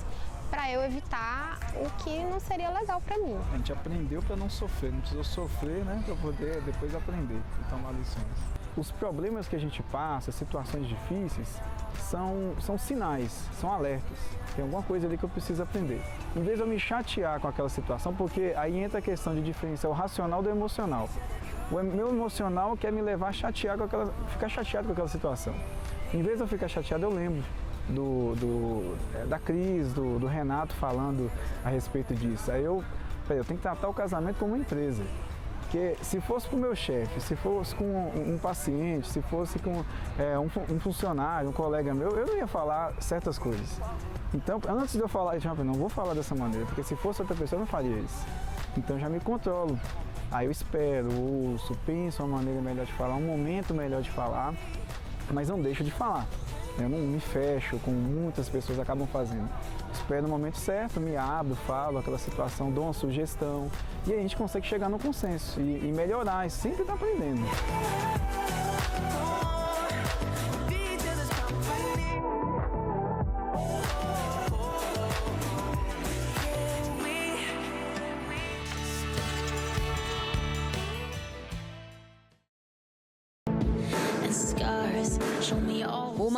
para eu evitar o que não seria legal para mim. A gente aprendeu para não sofrer, não precisou sofrer, né, para poder depois aprender e tomar lições. Os problemas que a gente passa, situações difíceis, são sinais, são alertas. Tem alguma coisa ali que eu preciso aprender. Em vez de eu me chatear com aquela situação, porque aí entra a questão de diferenciar o racional do emocional. O meu emocional quer me levar a ficar chateado com aquela situação. Em vez de eu ficar chateado, eu lembro da Cris, do Renato falando a respeito disso. Aí eu tenho que tratar o casamento como uma empresa. Porque se fosse com o meu chefe, se fosse com um paciente, se fosse com um funcionário, um colega meu, eu não ia falar certas coisas. Então, antes de eu falar, eu não vou falar dessa maneira, porque se fosse outra pessoa, eu não faria isso. Então, eu já me controlo. Aí eu espero, ouço, penso uma maneira melhor de falar, um momento melhor de falar, mas não deixo de falar. Eu não me fecho, como muitas pessoas acabam fazendo. Espero no momento certo, me abro, falo aquela situação, dou uma sugestão e aí a gente consegue chegar no consenso e melhorar, e sempre está aprendendo.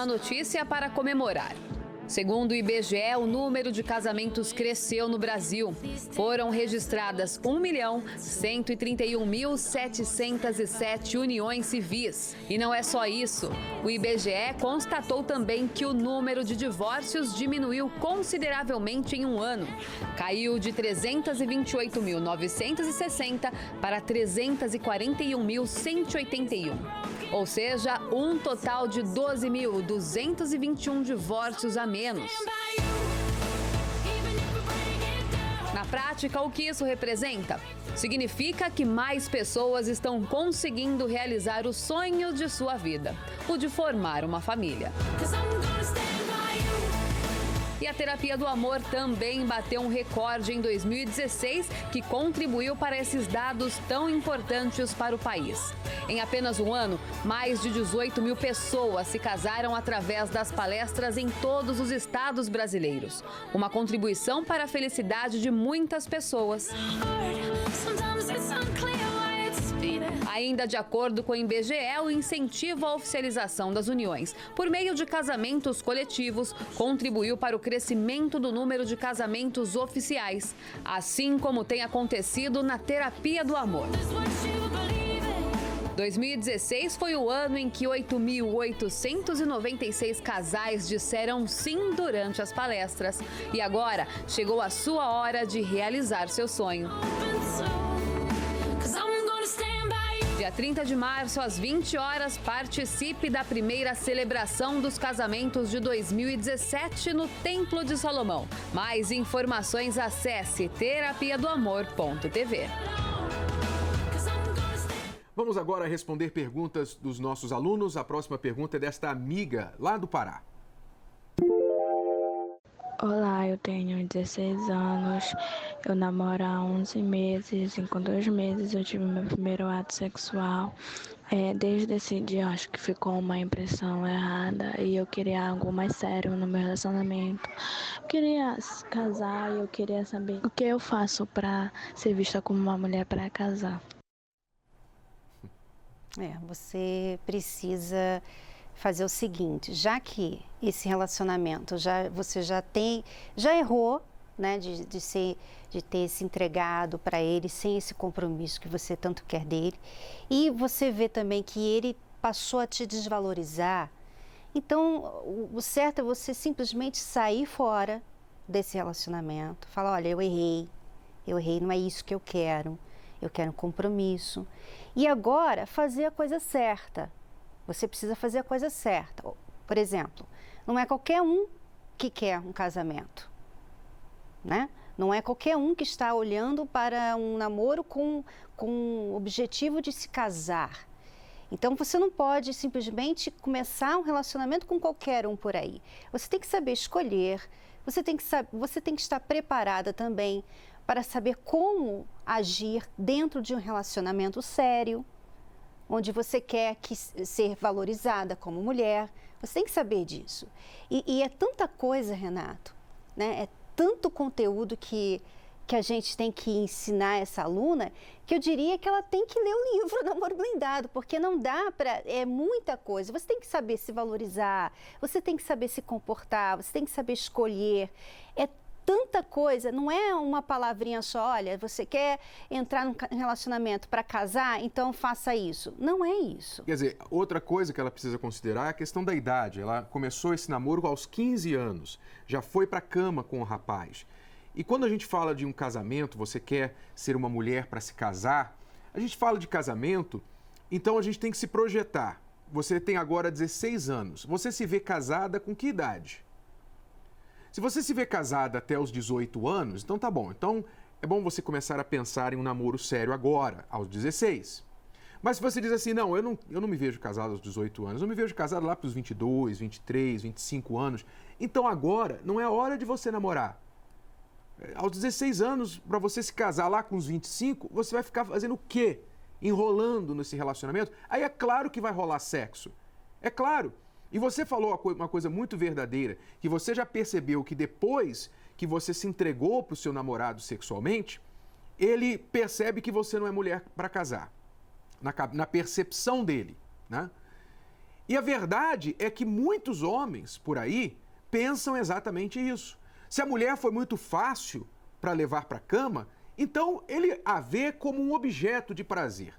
uma notícia para comemorar. Segundo o IBGE, o número de casamentos cresceu no Brasil. Foram registradas 1.131.707 uniões civis. E não é só isso. O IBGE constatou também que o número de divórcios diminuiu consideravelmente em um ano. Caiu de 328.960 para 341.181. Ou seja, um total de 12.221 divórcios a menos. Na prática, o que isso representa? Significa que mais pessoas estão conseguindo realizar o sonho de sua vida, o de formar uma família. E a terapia do amor também bateu um recorde em 2016, que contribuiu para esses dados tão importantes para o país. Em apenas um ano, mais de 18 mil pessoas se casaram através das palestras em todos os estados brasileiros. Uma contribuição para a felicidade de muitas pessoas. Ainda de acordo com o IBGE, o incentivo à oficialização das uniões por meio de casamentos coletivos contribuiu para o crescimento do número de casamentos oficiais, assim como tem acontecido na terapia do amor. 2016 foi o ano em que 8.896 casais disseram sim durante as palestras. E agora chegou a sua hora de realizar seu sonho. Dia 30 de março, às 20 horas, participe da primeira celebração dos casamentos de 2017 no Templo de Salomão. Mais informações, acesse terapiadoamor.tv. Vamos agora responder perguntas dos nossos alunos. A próxima pergunta é desta amiga lá do Pará. Olá, eu tenho 16 anos, eu namoro há 11 meses e com 2 meses eu tive meu primeiro ato sexual. Desde esse dia acho que ficou uma impressão errada e eu queria algo mais sério no meu relacionamento. Eu queria casar e eu queria saber o que eu faço para ser vista como uma mulher para casar. Você precisa fazer o seguinte, já que esse relacionamento você já errou, né, de ter se entregado para ele sem esse compromisso que você tanto quer dele, e você vê também que ele passou a te desvalorizar, então o certo é você simplesmente sair fora desse relacionamento, falar, olha, eu errei, não é isso que eu quero um compromisso, e agora fazer a coisa certa. Você precisa fazer a coisa certa. Por exemplo, não é qualquer um que quer um casamento, né? Não é qualquer um que está olhando para um namoro com o objetivo de se casar. Então, você não pode simplesmente começar um relacionamento com qualquer um por aí. Você tem que saber escolher, você tem que estar preparada também para saber como agir dentro de um relacionamento sério, onde você quer ser valorizada como mulher. Você tem que saber disso. E é tanta coisa, Renato, né? É tanto conteúdo que a gente tem que ensinar essa aluna, que eu diria que ela tem que ler o livro Namoro Blindado, porque não dá para... É muita coisa. Você tem que saber se valorizar, você tem que saber se comportar, você tem que saber escolher. É tanta coisa, não é uma palavrinha só, olha, você quer entrar num relacionamento para casar, então faça isso. Não é isso. Quer dizer, outra coisa que ela precisa considerar é a questão da idade. Ela começou esse namoro aos 15 anos, já foi para a cama com o rapaz. E quando a gente fala de um casamento, você quer ser uma mulher para se casar, a gente fala de casamento, então a gente tem que se projetar. Você tem agora 16 anos, você se vê casada com que idade? Se você se vê casada até os 18 anos, então tá bom. Então é bom você começar a pensar em um namoro sério agora, aos 16. Mas se você diz assim, não, eu não me vejo casado aos 18 anos, eu me vejo casado lá para os 22, 23, 25 anos, então agora não é hora de você namorar. Aos 16 anos, para você se casar lá com os 25, você vai ficar fazendo o quê? Enrolando nesse relacionamento? Aí é claro que vai rolar sexo. É claro. E você falou uma coisa muito verdadeira, que você já percebeu que depois que você se entregou para o seu namorado sexualmente, ele percebe que você não é mulher para casar, na percepção dele, né? E a verdade é que muitos homens por aí pensam exatamente isso. Se a mulher foi muito fácil para levar para a cama, então ele a vê como um objeto de prazer.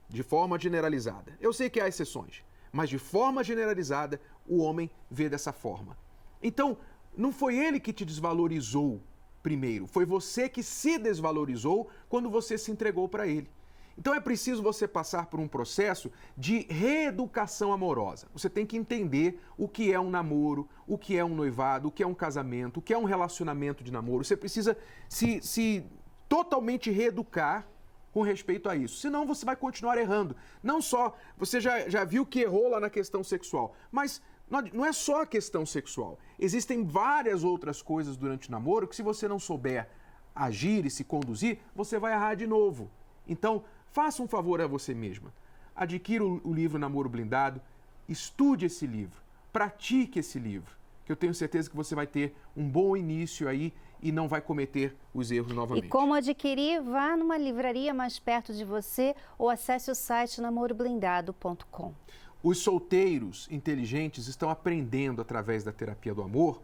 De forma generalizada. Eu sei que há exceções, mas de forma generalizada o homem vê dessa forma. Então, não foi ele que te desvalorizou primeiro, foi você que se desvalorizou quando você se entregou para ele. Então é preciso você passar por um processo de reeducação amorosa. Você tem que entender o que é um namoro, o que é um noivado, o que é um casamento, o que é um relacionamento de namoro. Você precisa se totalmente reeducar com respeito a isso. Senão você vai continuar errando. Não só, você já viu que errou lá na questão sexual, mas não é só a questão sexual. Existem várias outras coisas durante o namoro que se você não souber agir e se conduzir, você vai errar de novo. Então, faça um favor a você mesma. Adquira o livro Namoro Blindado, estude esse livro, pratique esse livro, que eu tenho certeza que você vai ter um bom início aí e não vai cometer os erros novamente. E como adquirir? Vá numa livraria mais perto de você ou acesse o site namoroblindado.com. Os solteiros inteligentes estão aprendendo através da terapia do amor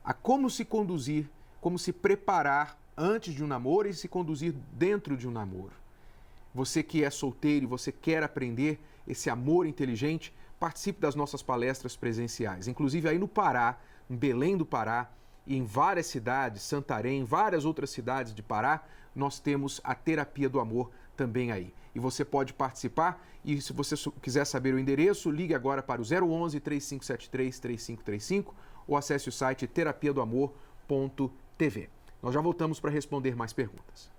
a como se conduzir, como se preparar antes de um namoro e se conduzir dentro de um namoro. Você que é solteiro e você quer aprender esse amor inteligente, participe das nossas palestras presenciais. Inclusive aí no Pará, em Belém do Pará e em várias cidades, Santarém, várias outras cidades de Pará, nós temos a terapia do amor também aí. E você pode participar e se você quiser saber o endereço, ligue agora para o 011 3573 3535 ou acesse o site terapiadoamor.tv. Nós já voltamos para responder mais perguntas.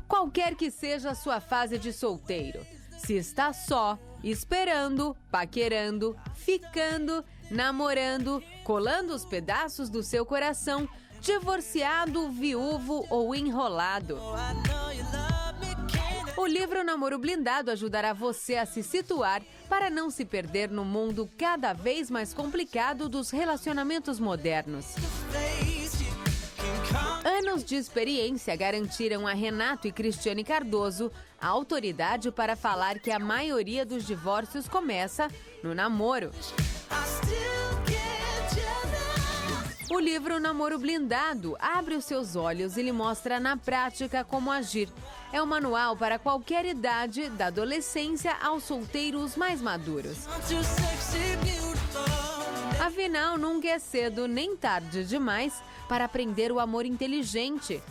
Qualquer que seja a sua fase de solteiro, se está só, esperando, paquerando, ficando, namorando, colando os pedaços do seu coração, divorciado, viúvo ou enrolado. O livro Namoro Blindado ajudará você a se situar para não se perder no mundo cada vez mais complicado dos relacionamentos modernos. Anos de experiência garantiram a Renato e Cristiane Cardoso a autoridade para falar que a maioria dos divórcios começa no namoro. O livro Namoro Blindado abre os seus olhos e lhe mostra na prática como agir. É um manual para qualquer idade, da adolescência aos solteiros mais maduros. Afinal, nunca é cedo nem tarde demais para aprender o amor inteligente.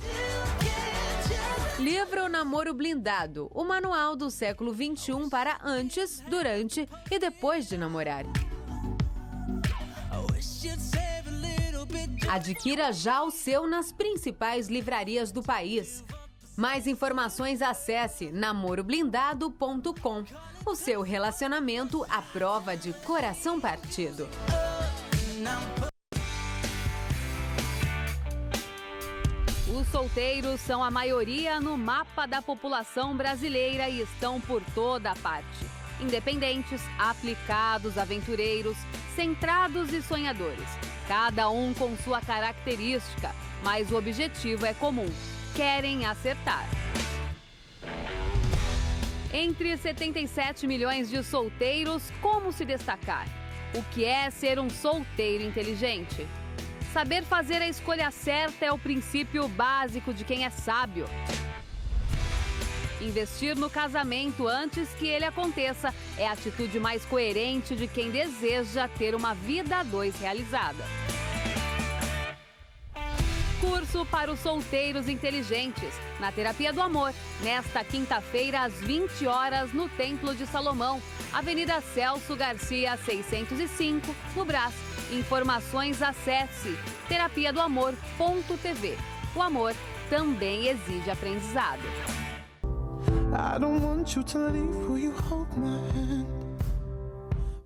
Livro Namoro Blindado, o manual do século XXI para antes, durante e depois de namorar. Adquira já o seu nas principais livrarias do país. Mais informações, acesse namoroblindado.com. O seu relacionamento à prova de coração partido. Os solteiros são a maioria no mapa da população brasileira e estão por toda a parte. Independentes, aplicados, aventureiros, centrados e sonhadores. Cada um com sua característica, mas o objetivo é comum. Querem acertar. Entre 77 milhões de solteiros, como se destacar? O que é ser um solteiro inteligente? Saber fazer a escolha certa é o princípio básico de quem é sábio. Investir no casamento antes que ele aconteça é a atitude mais coerente de quem deseja ter uma vida a dois realizada. Curso para os solteiros inteligentes, na Terapia do Amor, nesta quinta-feira às 20 horas no Templo de Salomão, Avenida Celso Garcia, 605, no Brás. Informações, acesse terapiadoamor.tv. O amor também exige aprendizado.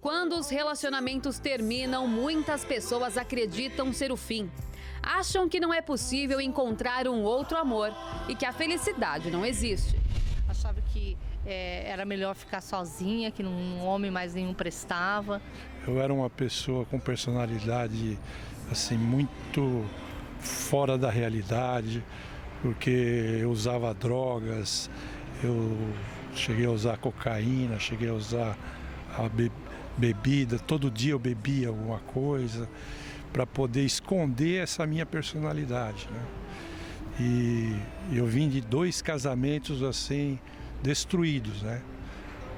Quando os relacionamentos terminam, muitas pessoas acreditam ser o fim. Acham que não é possível encontrar um outro amor e que a felicidade não existe. Achava que era melhor ficar sozinha, que um homem mais nenhum prestava. Eu era uma pessoa com personalidade assim muito fora da realidade, porque eu usava drogas, eu cheguei a usar cocaína, cheguei a usar a bebida, todo dia eu bebia alguma coisa para poder esconder essa minha personalidade, né? E eu vim de 2 casamentos assim destruídos, né?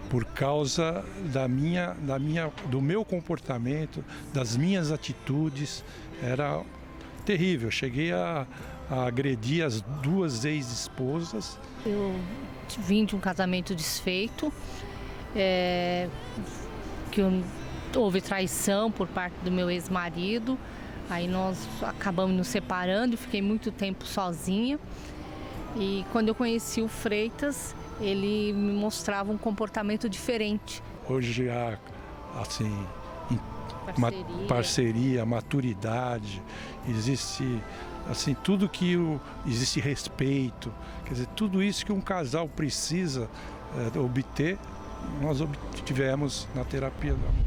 Por causa do meu comportamento, das minhas atitudes, era terrível. Cheguei a agredir as 2 ex-esposas. Eu vim de um casamento desfeito, que houve traição por parte do meu ex-marido. Aí nós acabamos nos separando e fiquei muito tempo sozinha. E quando eu conheci o Freitas, ele me mostrava um comportamento diferente. Hoje há, assim, parceria, maturidade, existe, assim, tudo que existe respeito, quer dizer, tudo isso que um casal precisa obter, nós obtivemos na terapia do amor.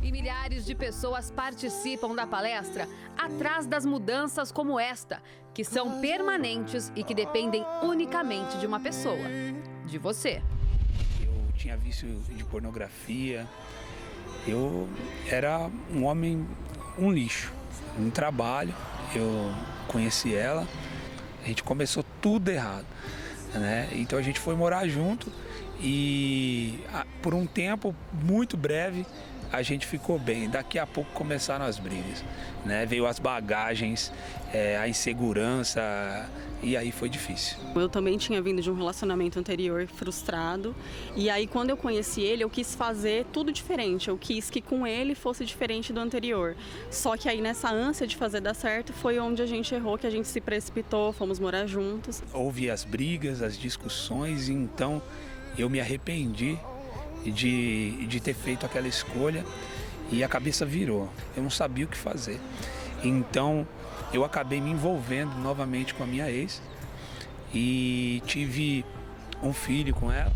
E milhares de pessoas participam da palestra atrás das mudanças como esta, que são permanentes e que dependem unicamente de uma pessoa, de você. Eu tinha vício de pornografia, eu era um homem, um lixo, no trabalho, eu conheci ela, a gente começou tudo errado, né? Então a gente foi morar junto e por um tempo muito breve a gente ficou bem. Daqui a pouco começaram as brigas, né? Veio as bagagens, a insegurança, e aí foi difícil. Eu também tinha vindo de um relacionamento anterior frustrado, e aí quando eu conheci ele, eu quis fazer tudo diferente. Eu quis que com ele fosse diferente do anterior. Só que aí nessa ânsia de fazer dar certo foi onde a gente errou, que a gente se precipitou, fomos morar juntos. Houve as brigas, as discussões, e então eu me arrependi de ter feito aquela escolha e a cabeça virou. Eu não sabia o que fazer. Então eu acabei me envolvendo novamente com a minha ex e tive um filho com ela.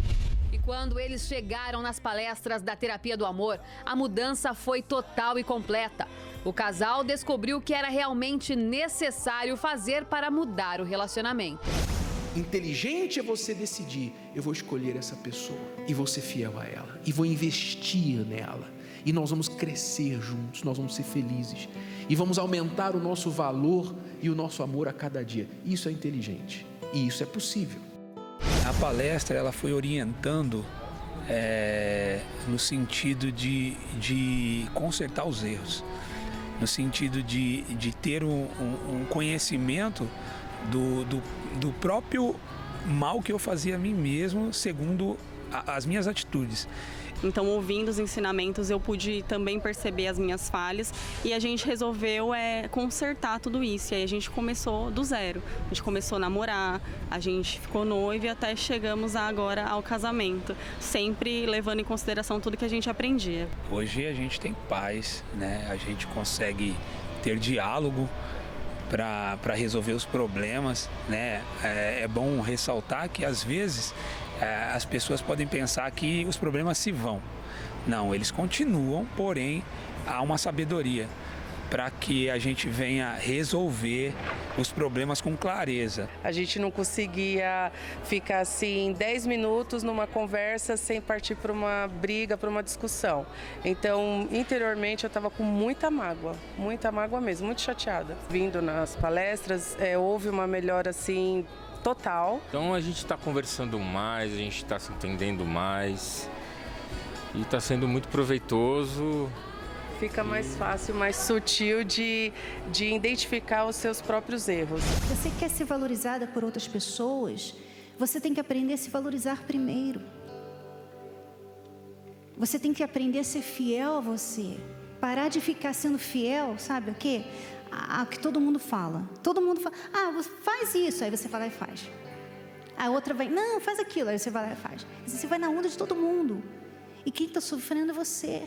E quando eles chegaram nas palestras da Terapia do Amor, a mudança foi total e completa. O casal descobriu o que era realmente necessário fazer para mudar o relacionamento. Inteligente é você decidir, eu vou escolher essa pessoa e vou ser fiel a ela e vou investir nela e nós vamos crescer juntos, nós vamos ser felizes e vamos aumentar o nosso valor e o nosso amor a cada dia. Isso é inteligente e isso é possível. A palestra ela foi orientando no sentido de consertar os erros, no sentido de ter um conhecimento do próprio mal que eu fazia a mim mesmo, segundo as minhas atitudes. Então, ouvindo os ensinamentos, eu pude também perceber as minhas falhas e a gente resolveu consertar tudo isso. E aí a gente começou do zero. A gente começou a namorar, a gente ficou noiva e até chegamos agora ao casamento, sempre levando em consideração tudo que a gente aprendia. Hoje a gente tem paz, né? A gente consegue ter diálogo para resolver os problemas, né? É bom ressaltar que às vezes as pessoas podem pensar que os problemas se vão. Não, eles continuam, porém há uma sabedoria para que a gente venha resolver os problemas com clareza. A gente não conseguia ficar assim 10 minutos numa conversa sem partir para uma briga, para uma discussão. Então, interiormente eu estava com muita mágoa mesmo, muito chateada. Vindo nas palestras, houve uma melhora assim total. Então a gente está conversando mais, a gente está se entendendo mais e está sendo muito proveitoso. Fica mais fácil, mais sutil de identificar os seus próprios erros. Você quer ser valorizada por outras pessoas, você tem que aprender a se valorizar primeiro. Você tem que aprender a ser fiel a você. Parar de ficar sendo fiel, sabe o quê? O que todo mundo fala. Todo mundo fala, faz isso, aí você vai lá e faz. A outra vai, não, faz aquilo, aí você vai lá e faz. Você vai na onda de todo mundo. E quem está sofrendo é você.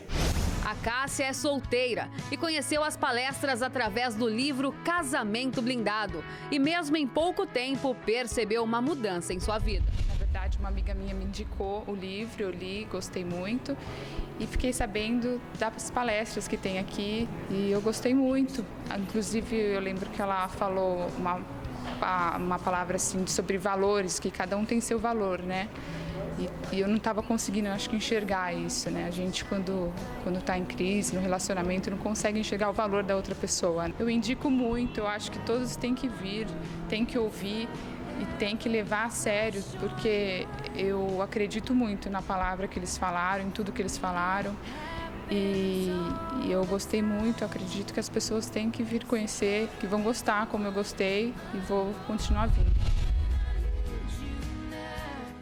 A Cássia é solteira e conheceu as palestras através do livro Casamento Blindado. E mesmo em pouco tempo, percebeu uma mudança em sua vida. Na verdade, uma amiga minha me indicou o livro, eu li, gostei muito. E fiquei sabendo das palestras que tem aqui e eu gostei muito. Inclusive, eu lembro que ela falou uma palavra assim sobre valores, que cada um tem seu valor, né? E eu não estava conseguindo, eu acho que, enxergar isso, né? A gente, quando está em crise, no relacionamento, não consegue enxergar o valor da outra pessoa. Eu indico muito, eu acho que todos têm que vir, têm que ouvir e têm que levar a sério, porque eu acredito muito na palavra que eles falaram, em tudo que eles falaram. E eu gostei muito, acredito que as pessoas têm que vir conhecer, que vão gostar como eu gostei e vou continuar vindo.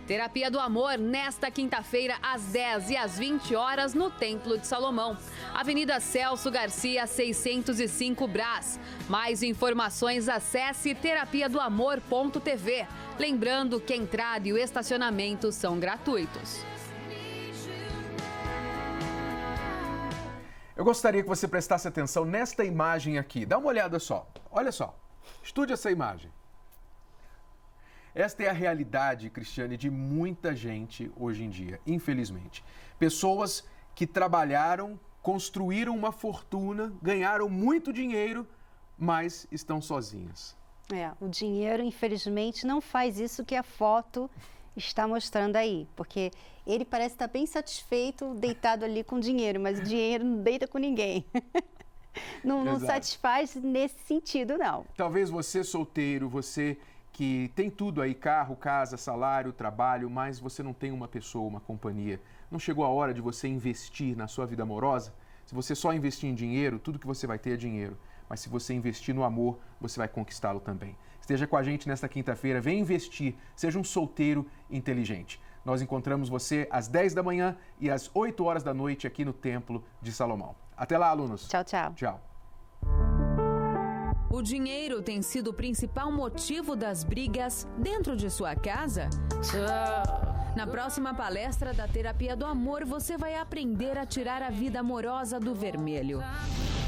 Terapia do Amor, nesta quinta-feira, às 10 e às 20 horas, no Templo de Salomão. Avenida Celso Garcia, 605 Brás. Mais informações, acesse terapiadoamor.tv. Lembrando que a entrada e o estacionamento são gratuitos. Eu gostaria que você prestasse atenção nesta imagem aqui. Dá uma olhada só. Olha só. Estude essa imagem. Esta é a realidade, Cristiane, de muita gente hoje em dia, infelizmente. Pessoas que trabalharam, construíram uma fortuna, ganharam muito dinheiro, mas estão sozinhas. O dinheiro, infelizmente, não faz isso que a foto está mostrando aí, porque ele parece estar bem satisfeito, deitado ali com dinheiro, mas o dinheiro não deita com ninguém. Não satisfaz nesse sentido, não. Talvez você solteiro, você que tem tudo aí, carro, casa, salário, trabalho, mas você não tem uma pessoa, uma companhia. Não chegou a hora de você investir na sua vida amorosa? Se você só investir em dinheiro, tudo que você vai ter é dinheiro. Mas se você investir no amor, você vai conquistá-lo também. Esteja com a gente nesta quinta-feira, venha investir, seja um solteiro inteligente. Nós encontramos você às 10 da manhã e às 8 horas da noite aqui no Templo de Salomão. Até lá, alunos. Tchau, tchau. Tchau. O dinheiro tem sido o principal motivo das brigas dentro de sua casa? Na próxima palestra da Terapia do Amor, você vai aprender a tirar a vida amorosa do vermelho.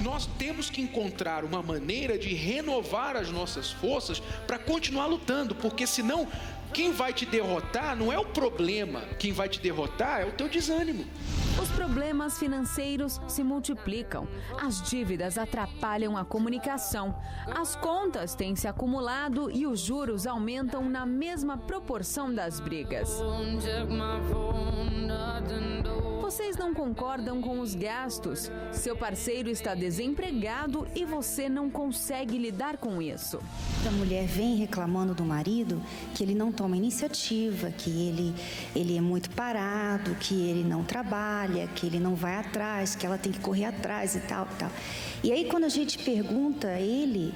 Nós temos que encontrar uma maneira de renovar as nossas forças para continuar lutando, porque senão quem vai te derrotar não é o problema, quem vai te derrotar é o teu desânimo. Os problemas financeiros se multiplicam, as dívidas atrapalham a comunicação, as contas têm se acumulado e os juros aumentam na mesma proporção das brigas. Vocês não concordam com os gastos, seu parceiro está desempregado e você não consegue lidar com isso. A mulher vem reclamando do marido que ele não toma iniciativa, que ele é muito parado, que ele não trabalha, que ele não vai atrás, que ela tem que correr atrás e tal, tal. E aí quando a gente pergunta a ele,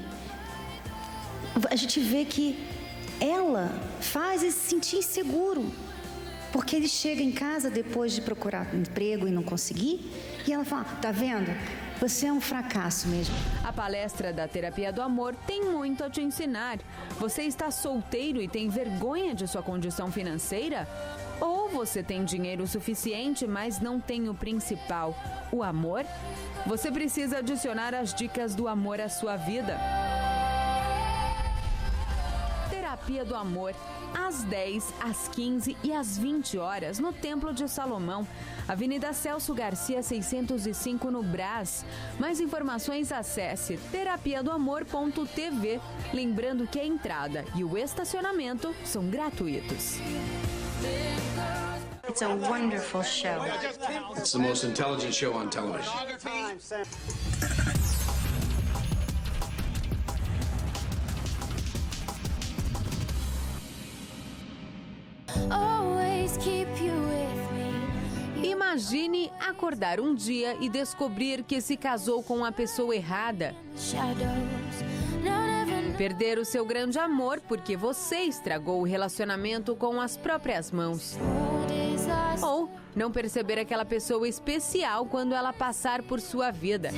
a gente vê que ela faz ele se sentir inseguro. Porque ele chega em casa depois de procurar emprego e não conseguir, e ela fala, tá vendo? Você é um fracasso mesmo. A palestra da Terapia do Amor tem muito a te ensinar. Você está solteiro e tem vergonha de sua condição financeira? Ou você tem dinheiro suficiente, mas não tem o principal, o amor? Você precisa adicionar as dicas do amor à sua vida. Terapia do Amor, às 10, às 15 e às 20 horas, no Templo de Salomão, Avenida Celso Garcia, 605, no Brás. Mais informações, acesse terapiadoamor.tv. Lembrando que a entrada e o estacionamento são gratuitos. It's a wonderful show. It's the most intelligent show on television. Imagine acordar um dia e descobrir que se casou com a pessoa errada. Perder o seu grande amor porque você estragou o relacionamento com as próprias mãos. Ou não perceber aquela pessoa especial quando ela passar por sua vida.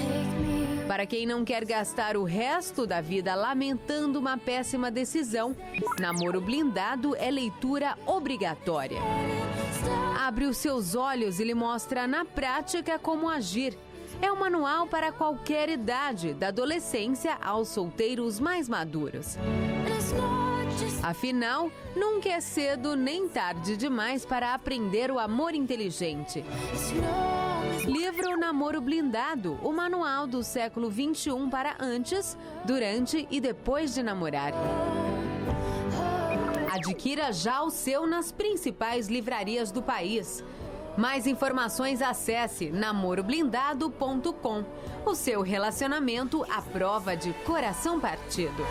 Para quem não quer gastar o resto da vida lamentando uma péssima decisão, Namoro Blindado é leitura obrigatória. Abre os seus olhos e lhe mostra na prática como agir. É um manual para qualquer idade, da adolescência aos solteiros mais maduros. Afinal, nunca é cedo nem tarde demais para aprender o amor inteligente. Livro Namoro Blindado, o manual do século XXI para antes, durante e depois de namorar. Adquira já o seu nas principais livrarias do país. Mais informações, acesse namoroblindado.com. O seu relacionamento à prova de coração partido.